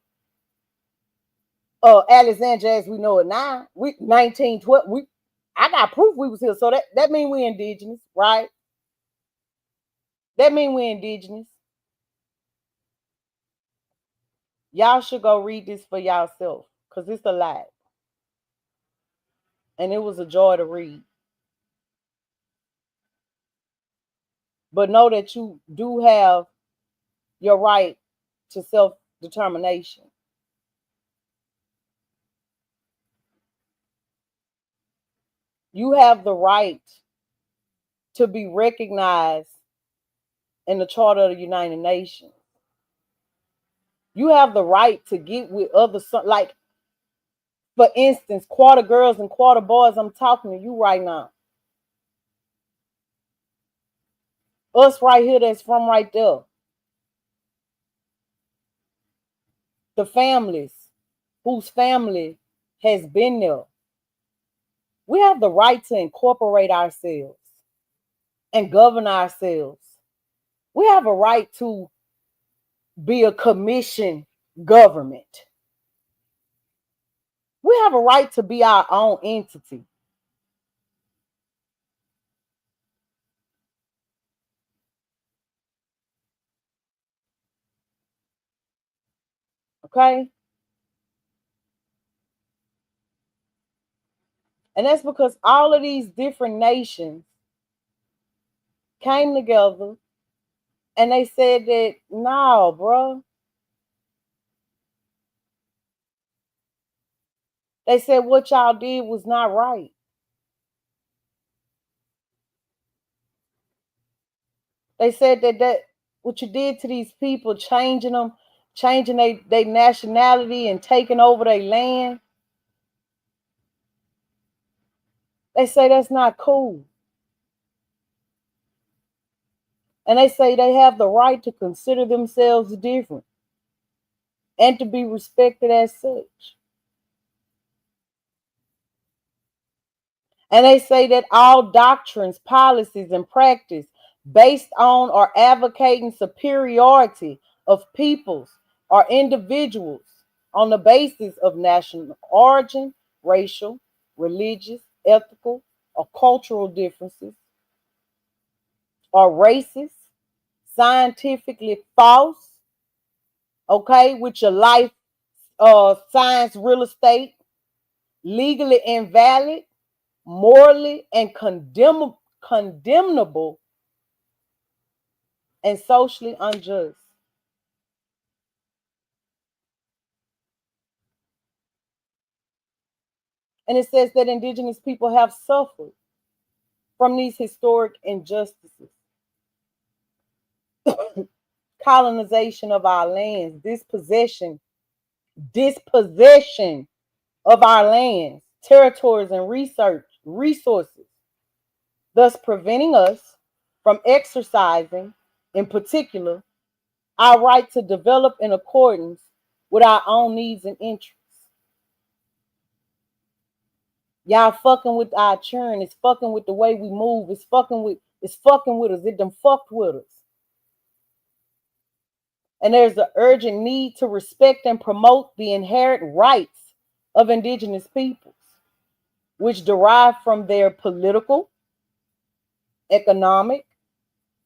[SPEAKER 5] Alexandria as we know it now. We 1912. I got proof we was here. So that mean we indigenous, right? That mean we indigenous. Y'all should go read this for yourself because it's a lot. And it was a joy to read. But know that you do have your right to self-determination. You have the right to be recognized in the Charter of the United Nations. You have the right to get with other, like, for instance, quarter girls and quarter boys. I'm talking to you right now. Us right here that's from right there. The families whose family has been there. We have the right to incorporate ourselves and govern ourselves. We have a right to be a commission government. We have a right to be our own entity. Okay? And that's because all of these different nations came together and they said that, no, bro. They said what y'all did was not right. They said that what you did to these people, changing them, changing their nationality and taking over their land. They say that's not cool. And they say they have the right to consider themselves different and to be respected as such. And they say that all doctrines, policies, and practice based on or advocating superiority of peoples or individuals on the basis of national origin, racial, religious, ethical, or cultural differences are racist, scientifically false, okay, with your life, science, real estate, legally invalid, morally and condemnable, and socially unjust. And it says that indigenous people have suffered from these historic injustices. Colonization of our lands, dispossession of our lands, territories, and resources, thus preventing us from exercising, in particular, our right to develop in accordance with our own needs and interests. Y'all fucking with our churn. It's fucking with the way we move. It's fucking with us. It done fucked with us. And there's an urgent need to respect and promote the inherent rights of indigenous peoples, which derive from their political, economic,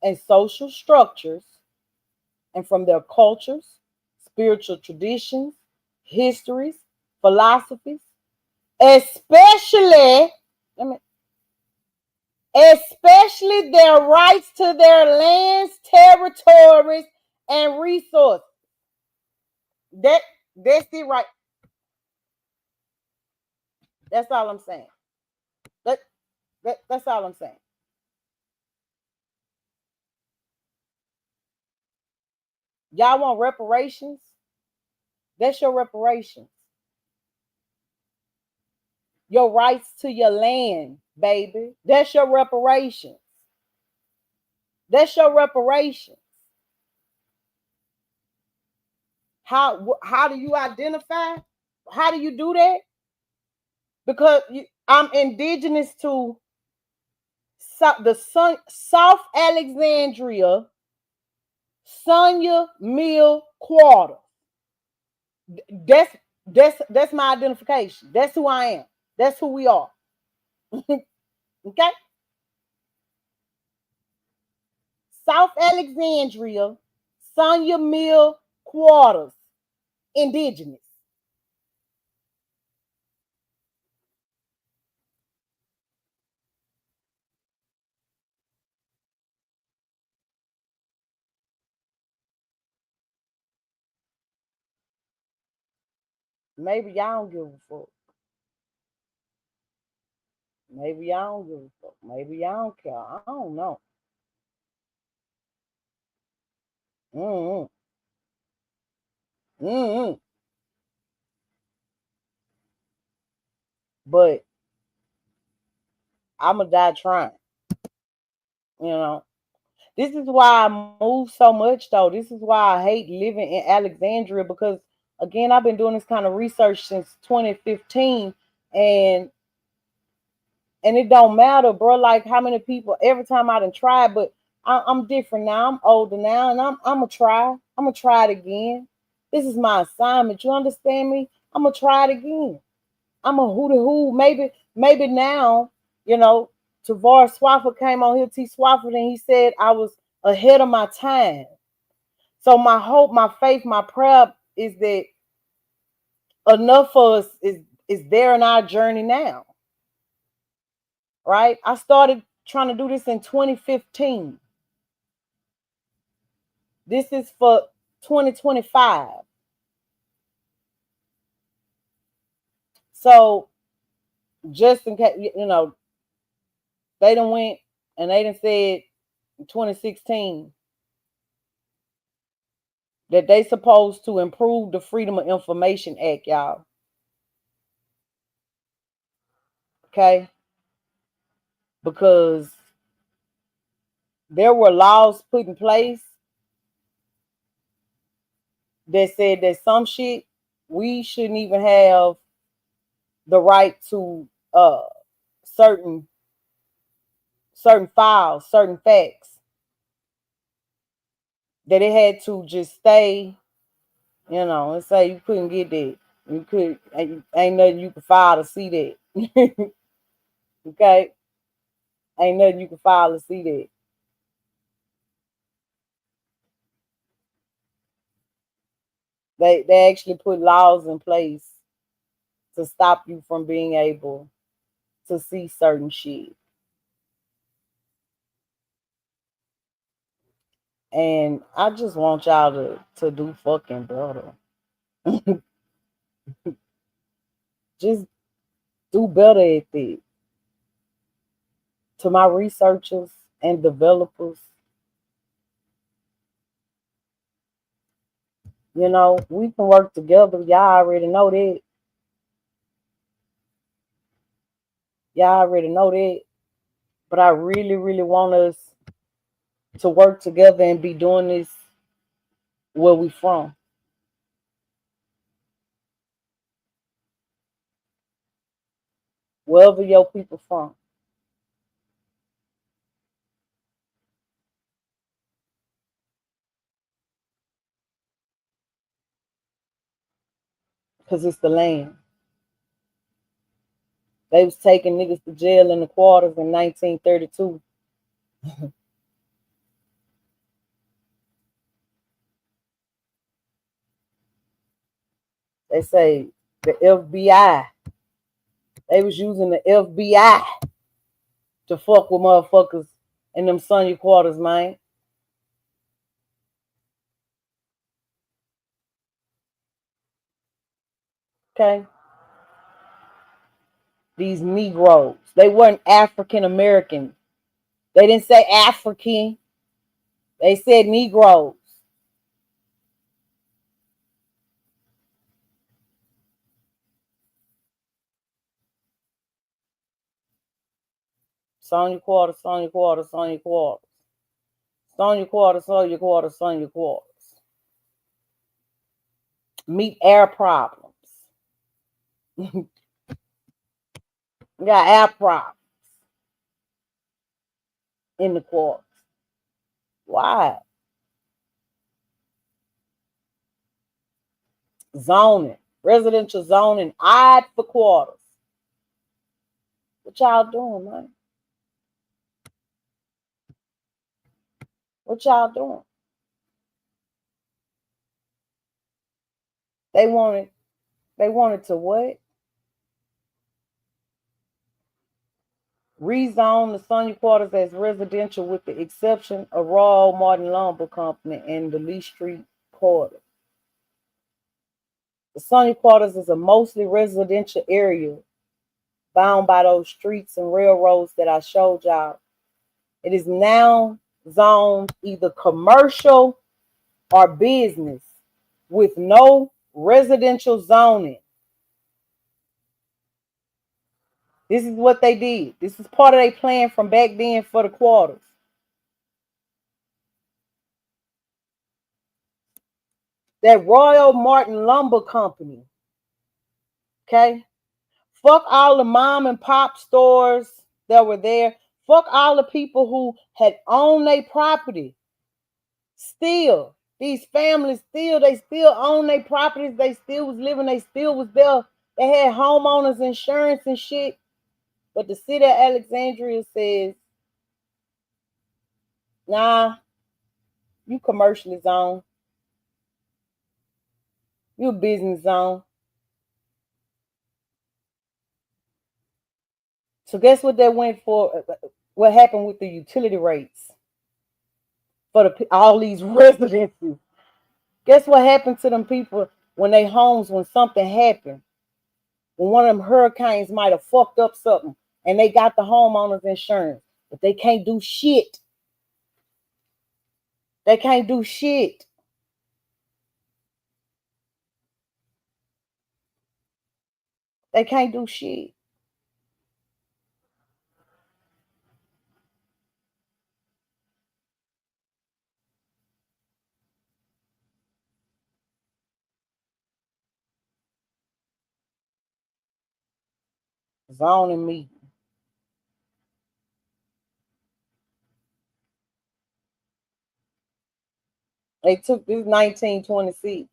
[SPEAKER 5] and social structures, and from their cultures, spiritual traditions, histories, philosophies, especially their rights to their lands, territories, and resources. That's it, right? That's all I'm saying. That's all I'm saying. Y'all want reparations? That's your reparations. Your rights to your land, baby. That's your reparations. That's your reparations. How do you identify? How do you do that? Because I'm indigenous to South Alexandria Sonia Mill Quarter. That's my identification. That's who I am. That's who we are. Okay? South Alexandria Sonia Mill Quarters. Indigenous. Maybe y'all don't give a fuck. Maybe y'all don't give a fuck. Maybe y'all don't care. I don't know. Mm-hmm. Mm-hmm. But I'ma die trying. You know. This is why I move so much though. This is why I hate living in Alexandria because again, I've been doing this kind of research since 2015 and it don't matter, bro. Like how many people every time I done tried, but I'm different now. I'm older now, and I'm gonna try. I'm gonna try it again. This is my assignment. You understand me? I'm gonna try it again. I'm a hoo who. Maybe now, you know, Tavar Swafford came on here, T. Swafford, and he said I was ahead of my time. So my hope, my faith, my prayer is that enough for us is there in our journey now. Right? I started trying to do this in 2015. This is for 2025. So just in case, you know, they done went and they done said in 2016 that they supposed to improve the Freedom of Information Act, y'all. Okay? Because there were laws put in place that said that some shit we shouldn't even have the right to certain files, certain facts, that it had to just stay, you know, and say you couldn't get that. You could ain't nothing you could file to see that. Okay? Ain't nothing you can file to see that. They actually put laws in place to stop you from being able to see certain shit. And I just want y'all to do fucking better. Just do better at it. To my researchers and developers, you know, we can work together. Y'all already know that. Y'all already know that. But I really, really want us to work together and be doing this where we from. Wherever your people from. Because it's the land. They was taking niggas to jail in the quarters in 1932. They say the FBI. They was using the FBI to fuck with motherfuckers in them Sonya quarters, man. Okay? These Negroes. They weren't African American. They didn't say African. They said Negroes. Sonya quarters, Sonya quarters, Sonya quarters. Sonya quarters, Sonya quarters, Sonya quarters. Meet air problems. We got air problems. in the quarters. Why? Zoning, residential zoning, odd for quarters. What y'all doing, man? What y'all doing? They wanted to what? Rezone the Sonia Quarters as residential with the exception of Royal Martin Lumber Company and the Lee Street Quarter. The Sonia Quarters is a mostly residential area bound by those streets and railroads that I showed y'all. It is now zoned either commercial or business with no residential zoning. This is what they did. This is part of their plan from back then for the quarters. That Royal Martin Lumber Company, okay? Fuck all the mom and pop stores that were there. Fuck all the people who had owned their property. Still, these families they still own their properties. They still was living. They still was there. They had homeowners insurance and shit. But the city of Alexandria says, nah, you commercially zone. You a business zone. So guess what that went for? What happened with the utility rates for all these residences? Guess what happened to them people when they homes when something happened? When one of them hurricanes might have fucked up something and they got the homeowners insurance, but they can't do shit. They can't do shit. They can't do shit. Zoning me. They took this 1926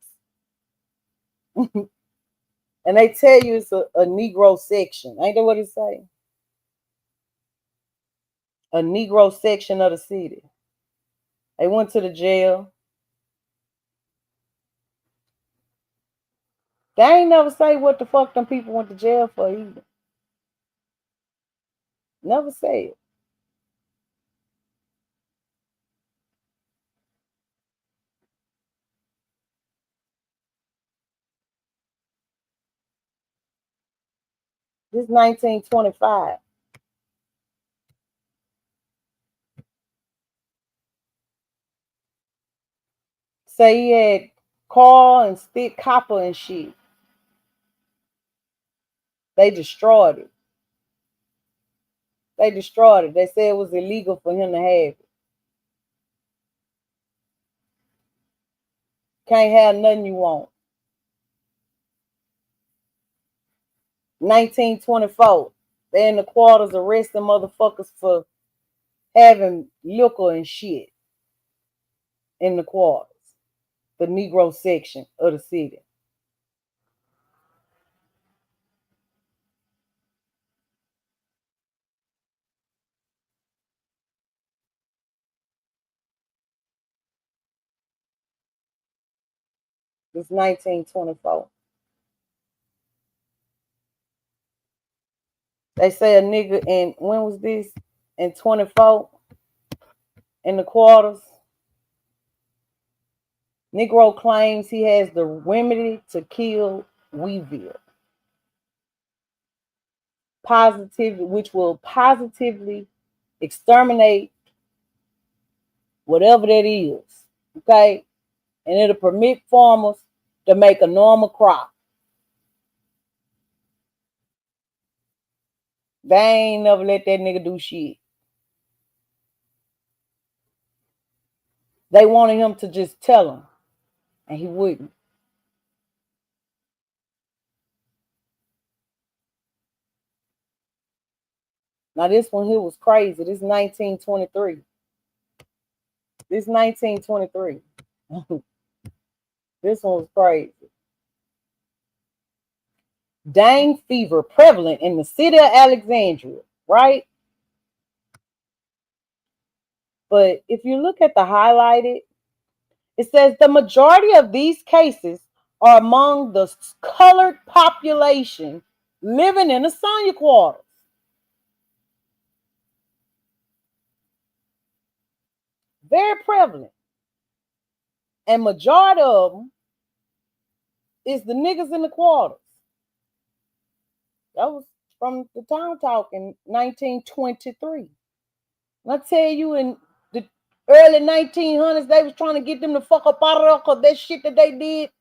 [SPEAKER 5] and they tell you it's a Negro section. Ain't that what it say? A Negro section of the city. They went to the jail. They ain't never say what the fuck them people went to jail for either. Never say it. This 1925. Say he had coal and stick copper and shit. They destroyed it. They destroyed it. They said it was illegal for him to have it. Can't have nothing you want. 1924. They in the quarters arresting motherfuckers for having liquor and shit in the quarters. The Negro section of the city. It's 1924. They say a nigga in, when was this? In 24, in the quarters. Negro claims he has the remedy to kill Weevil. Which will positively exterminate whatever that is. Okay? And it'll permit farmers to make a normal crop. They ain't never let that nigga do shit. They wanted him to just tell them, and he wouldn't. Now this one here was crazy. This 1923. This 1923. This one was crazy. Dengue fever prevalent in the city of Alexandria, right? But if you look at the highlighted, it says the majority of these cases are among the colored population living in the Sonia quarters. Very prevalent. And majority of them is the niggas in the quarters. That was from the Town Talk in 1923. And I tell you, in the early 1900s, they was trying to get them to fuck up out of there because that shit that they did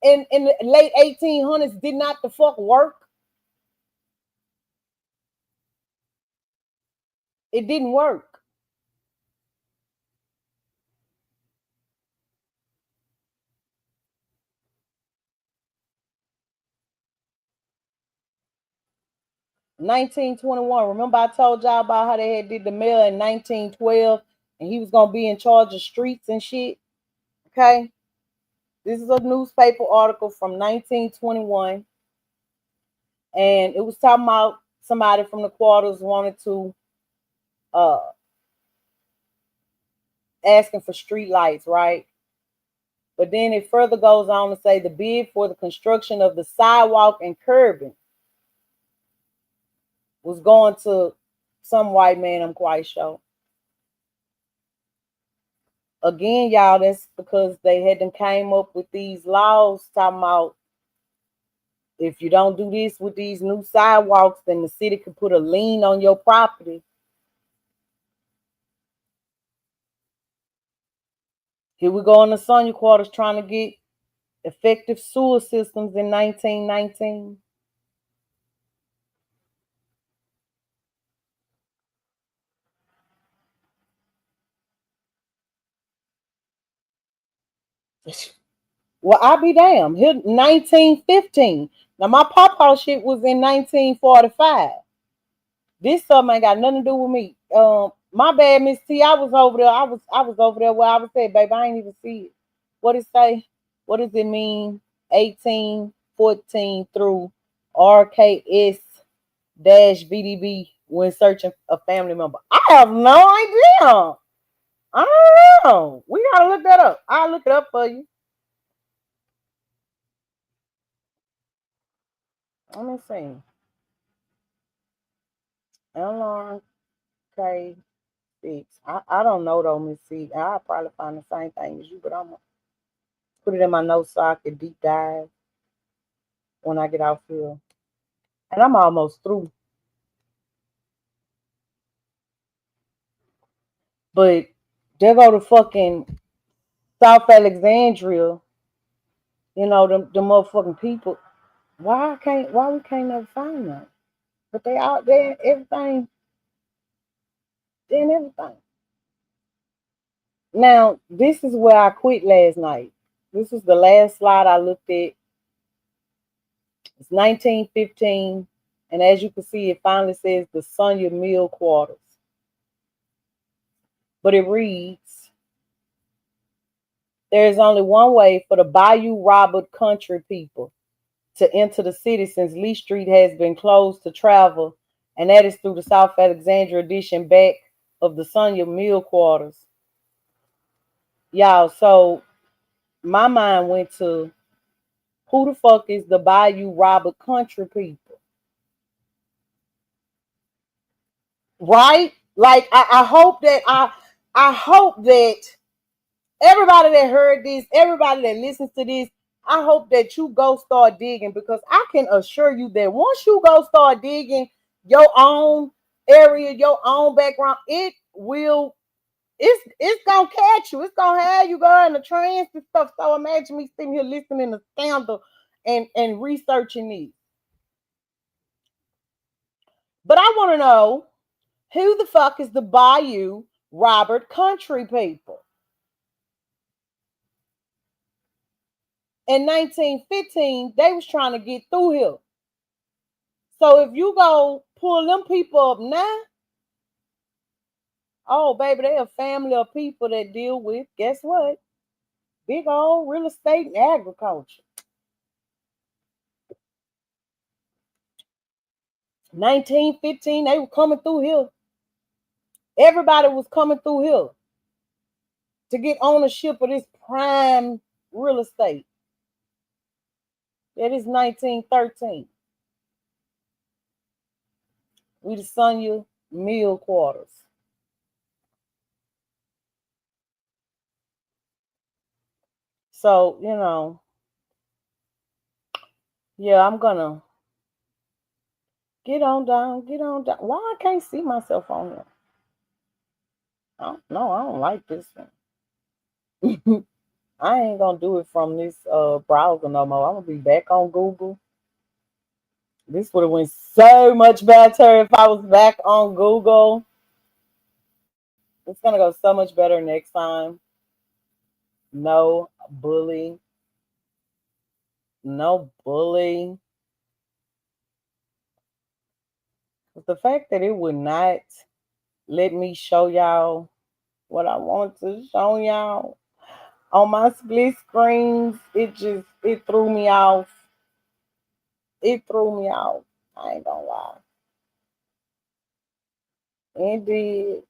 [SPEAKER 5] in the late 1800s did not the fuck work. It didn't work. In 1921. Remember I told y'all about how they had did the mayor in 1912 and he was gonna be in charge of streets and shit. Okay. This is a newspaper article from 1921. And it was talking about somebody from the quarters wanted to asking for street lights, right? But then it further goes on to say the bid for the construction of the sidewalk and curbing was going to some white man, I'm quite sure. Again, y'all, that's because they had them came up with these laws talking about if you don't do this with these new sidewalks, then the city could put a lien on your property. Here we go in the Sonia quarters trying to get effective sewer systems in 1919. Well, I'll be damned. Here, 1915. Now, my pawpaw shit was in 1945. This something ain't got nothing to do with me. My bad, Miss T. I was over there. I was over there where I was at, baby. I ain't even see it. What it say? What does it mean? 1814 through RKS VDB when searching a family member. I have no idea. I don't know. We gotta look that up. I'll look it up for you. Let me see. LRK6. I don't know though, Miss C. I'll probably find the same thing as you, but I'm gonna put it in my notes so I can deep dive when I get out here. And I'm almost through. But there go to fucking South Alexandria, you know, the motherfucking people. Why we can't never find them? But they out there, everything, and everything. Now, this is where I quit last night. This is the last slide I looked at. It's 1915, and as you can see, it finally says the Sonia Mill Quarters. But it reads, there is only one way for the Bayou Robert country people to enter the city since Lee Street has been closed to travel, and that is through the South Alexandria addition back of the Sonia Mill Quarters. Y'all, so my mind went to who the fuck is the Bayou Robert country people? Right? Like I hope that I hope that everybody that heard this, everybody that listens to this, I hope that you go start digging, because I can assure you that once you go start digging your own area, your own background, it's gonna catch you. It's gonna have you go in the trance and stuff. So imagine me sitting here listening to scandal and researching these. But I want to know who the fuck is the Bayou Robert country people? In 1915, they was trying to get through here. So if you go pull them people up now, Oh, baby, they a family of people that deal with, guess what? Big old real estate and agriculture. 1915, they were coming through here. Everybody was coming through here to get ownership of this prime real estate. That is 1913. We the Sonya Mill quarters. So, yeah, I'm gonna get on down, get on down. Why I can't see myself on here? I don't know. I don't like this one. I ain't gonna do it from this browser no more. I'm gonna be back on Google. This would have went so much better if I was back on Google. It's gonna go so much better next time. No bully. No bully. But the fact that it would not let me show y'all what I wanted to show y'all on my split screens, it threw me off. It threw me off. I ain't gonna lie. It did.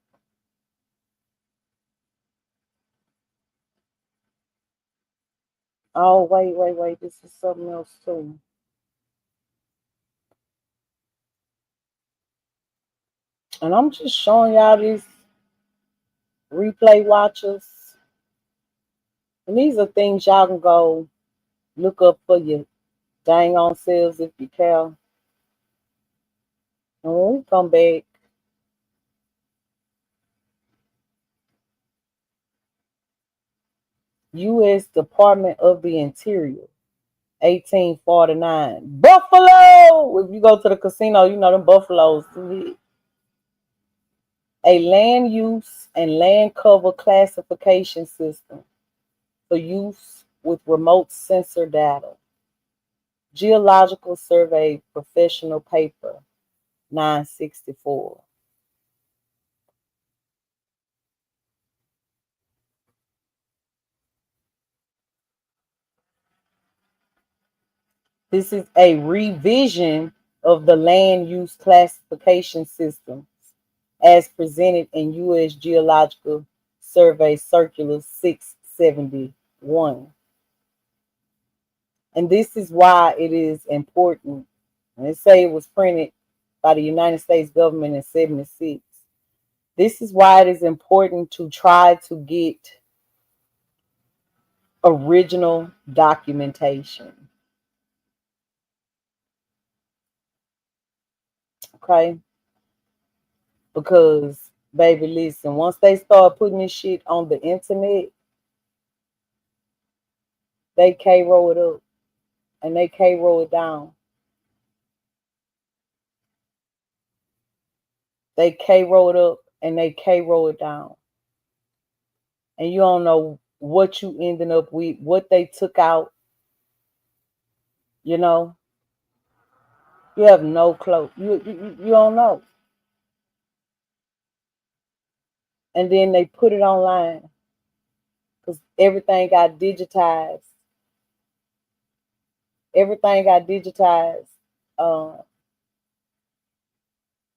[SPEAKER 5] Oh, wait. This is something else too. And I'm just showing y'all these replay watchers. And these are things y'all can go look up for your dang on selves if you can. And when we come back, U.S. Department of the Interior, 1849. Buffalo! If you go to the casino, you know them buffaloes. A land use and land cover classification system for use with remote sensor data. Geological Survey Professional Paper 964. This is a revision of the land use classification systems as presented in U.S. Geological Survey Circular 671. And this is why it is important. And they say it was printed by the United States government in 76. This is why it is important to try to get original documentation. Okay? Because, baby, listen, once they start putting this shit on the internet, they K roll it up and they K roll it down. They K roll it up and they K roll it down. And you don't know what you ended up with, what they took out, you know. You have no clue. You don't know. And then they put it online because everything got digitized. Everything got digitized uh,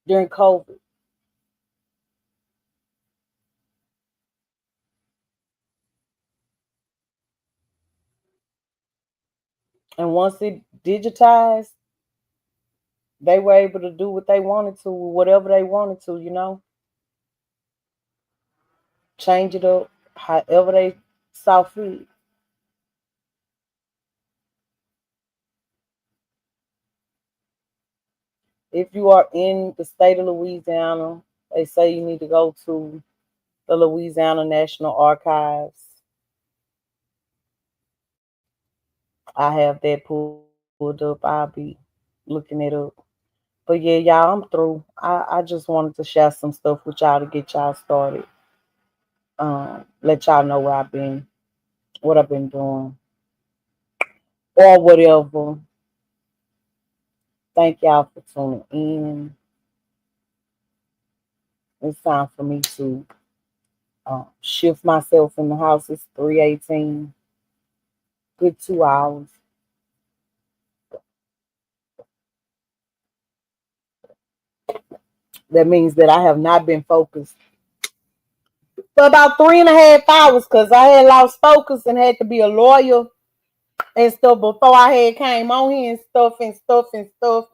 [SPEAKER 5] during COVID. And once it digitized, they were able to do what they wanted to, whatever they wanted to, you know, change it up however they saw fit. If you are in the state of Louisiana, they say you need to go to the Louisiana National Archives. I have that pulled up. I'll be looking it up. But yeah, y'all, I'm through. I just wanted to share some stuff with y'all to get y'all started. Let y'all know what I've been doing, or whatever. Thank y'all for tuning in. It's time for me to shift myself in the house. It's 3:18. Good 2 hours. That means that I have not been focused for about 3.5 hours because I had lost focus and had to be a lawyer and stuff before I had came on here and stuff and stuff and stuff.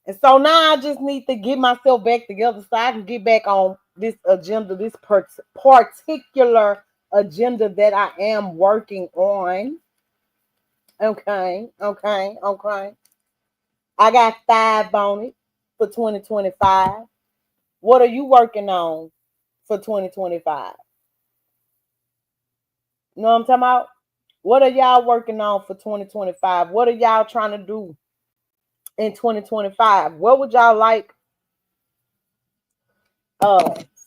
[SPEAKER 5] And so now I just need to get myself back together so I can get back on this agenda, this particular agenda that I am working on. Okay. I got 5 on it for 2025. What are you working on for 2025? You know what I'm talking about? What are y'all working on for 2025? What are y'all trying to do in 2025? What would y'all like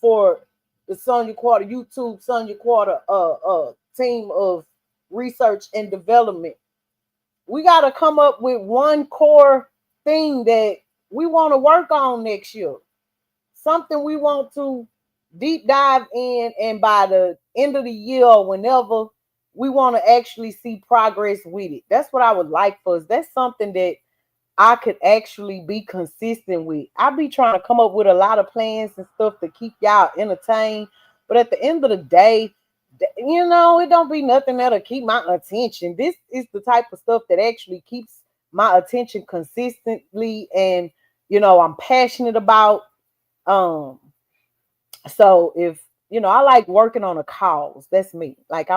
[SPEAKER 5] for the Sonya Quarter YouTube Sonya Quarter team of research and development? We got to come up with one core thing that we want to work on next year. Something we want to deep dive in, and by the end of the year or whenever, we want to actually see progress with it. That's what I would like for us. That's something that I could actually be consistent with. I be trying to come up with a lot of plans and stuff to keep y'all entertained. But at the end of the day, you know, it don't be nothing that'll keep my attention. This is the type of stuff that actually keeps my attention consistently, and you know, I'm passionate about. So if you know, I like working on a cause. That's me. Like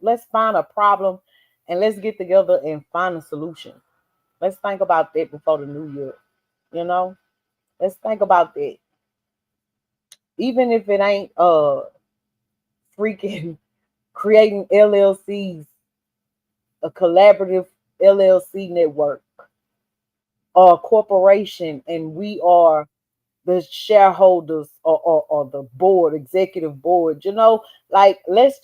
[SPEAKER 5] let's find a problem and let's get together and find a solution. Let's think about that before the new year. You know, let's think about that. Even if it ain't freaking creating LLCs, a collaborative LLC network or a corporation, and we are the shareholders or the board, executive board, you know, like let's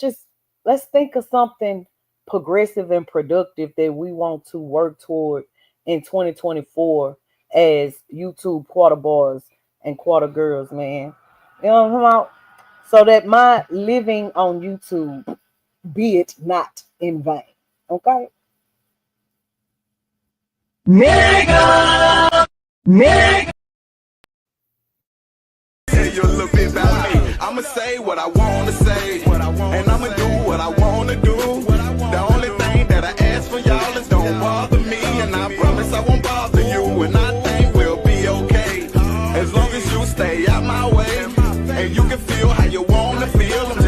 [SPEAKER 5] think of something progressive and productive that we want to work toward in 2024 as YouTube quarter boys and quarter girls, man. You know what I'm talking about? So that my living on YouTube be it not in vain. Okay?
[SPEAKER 1] Nigga! Tell you a little bit about me. I'ma say what I wanna say, and I'ma do what I wanna do. The only thing that I ask for y'all is don't bother me, and I promise I won't bother you, and I think we'll be okay as long as you stay out my way, and you can feel how you wanna feel.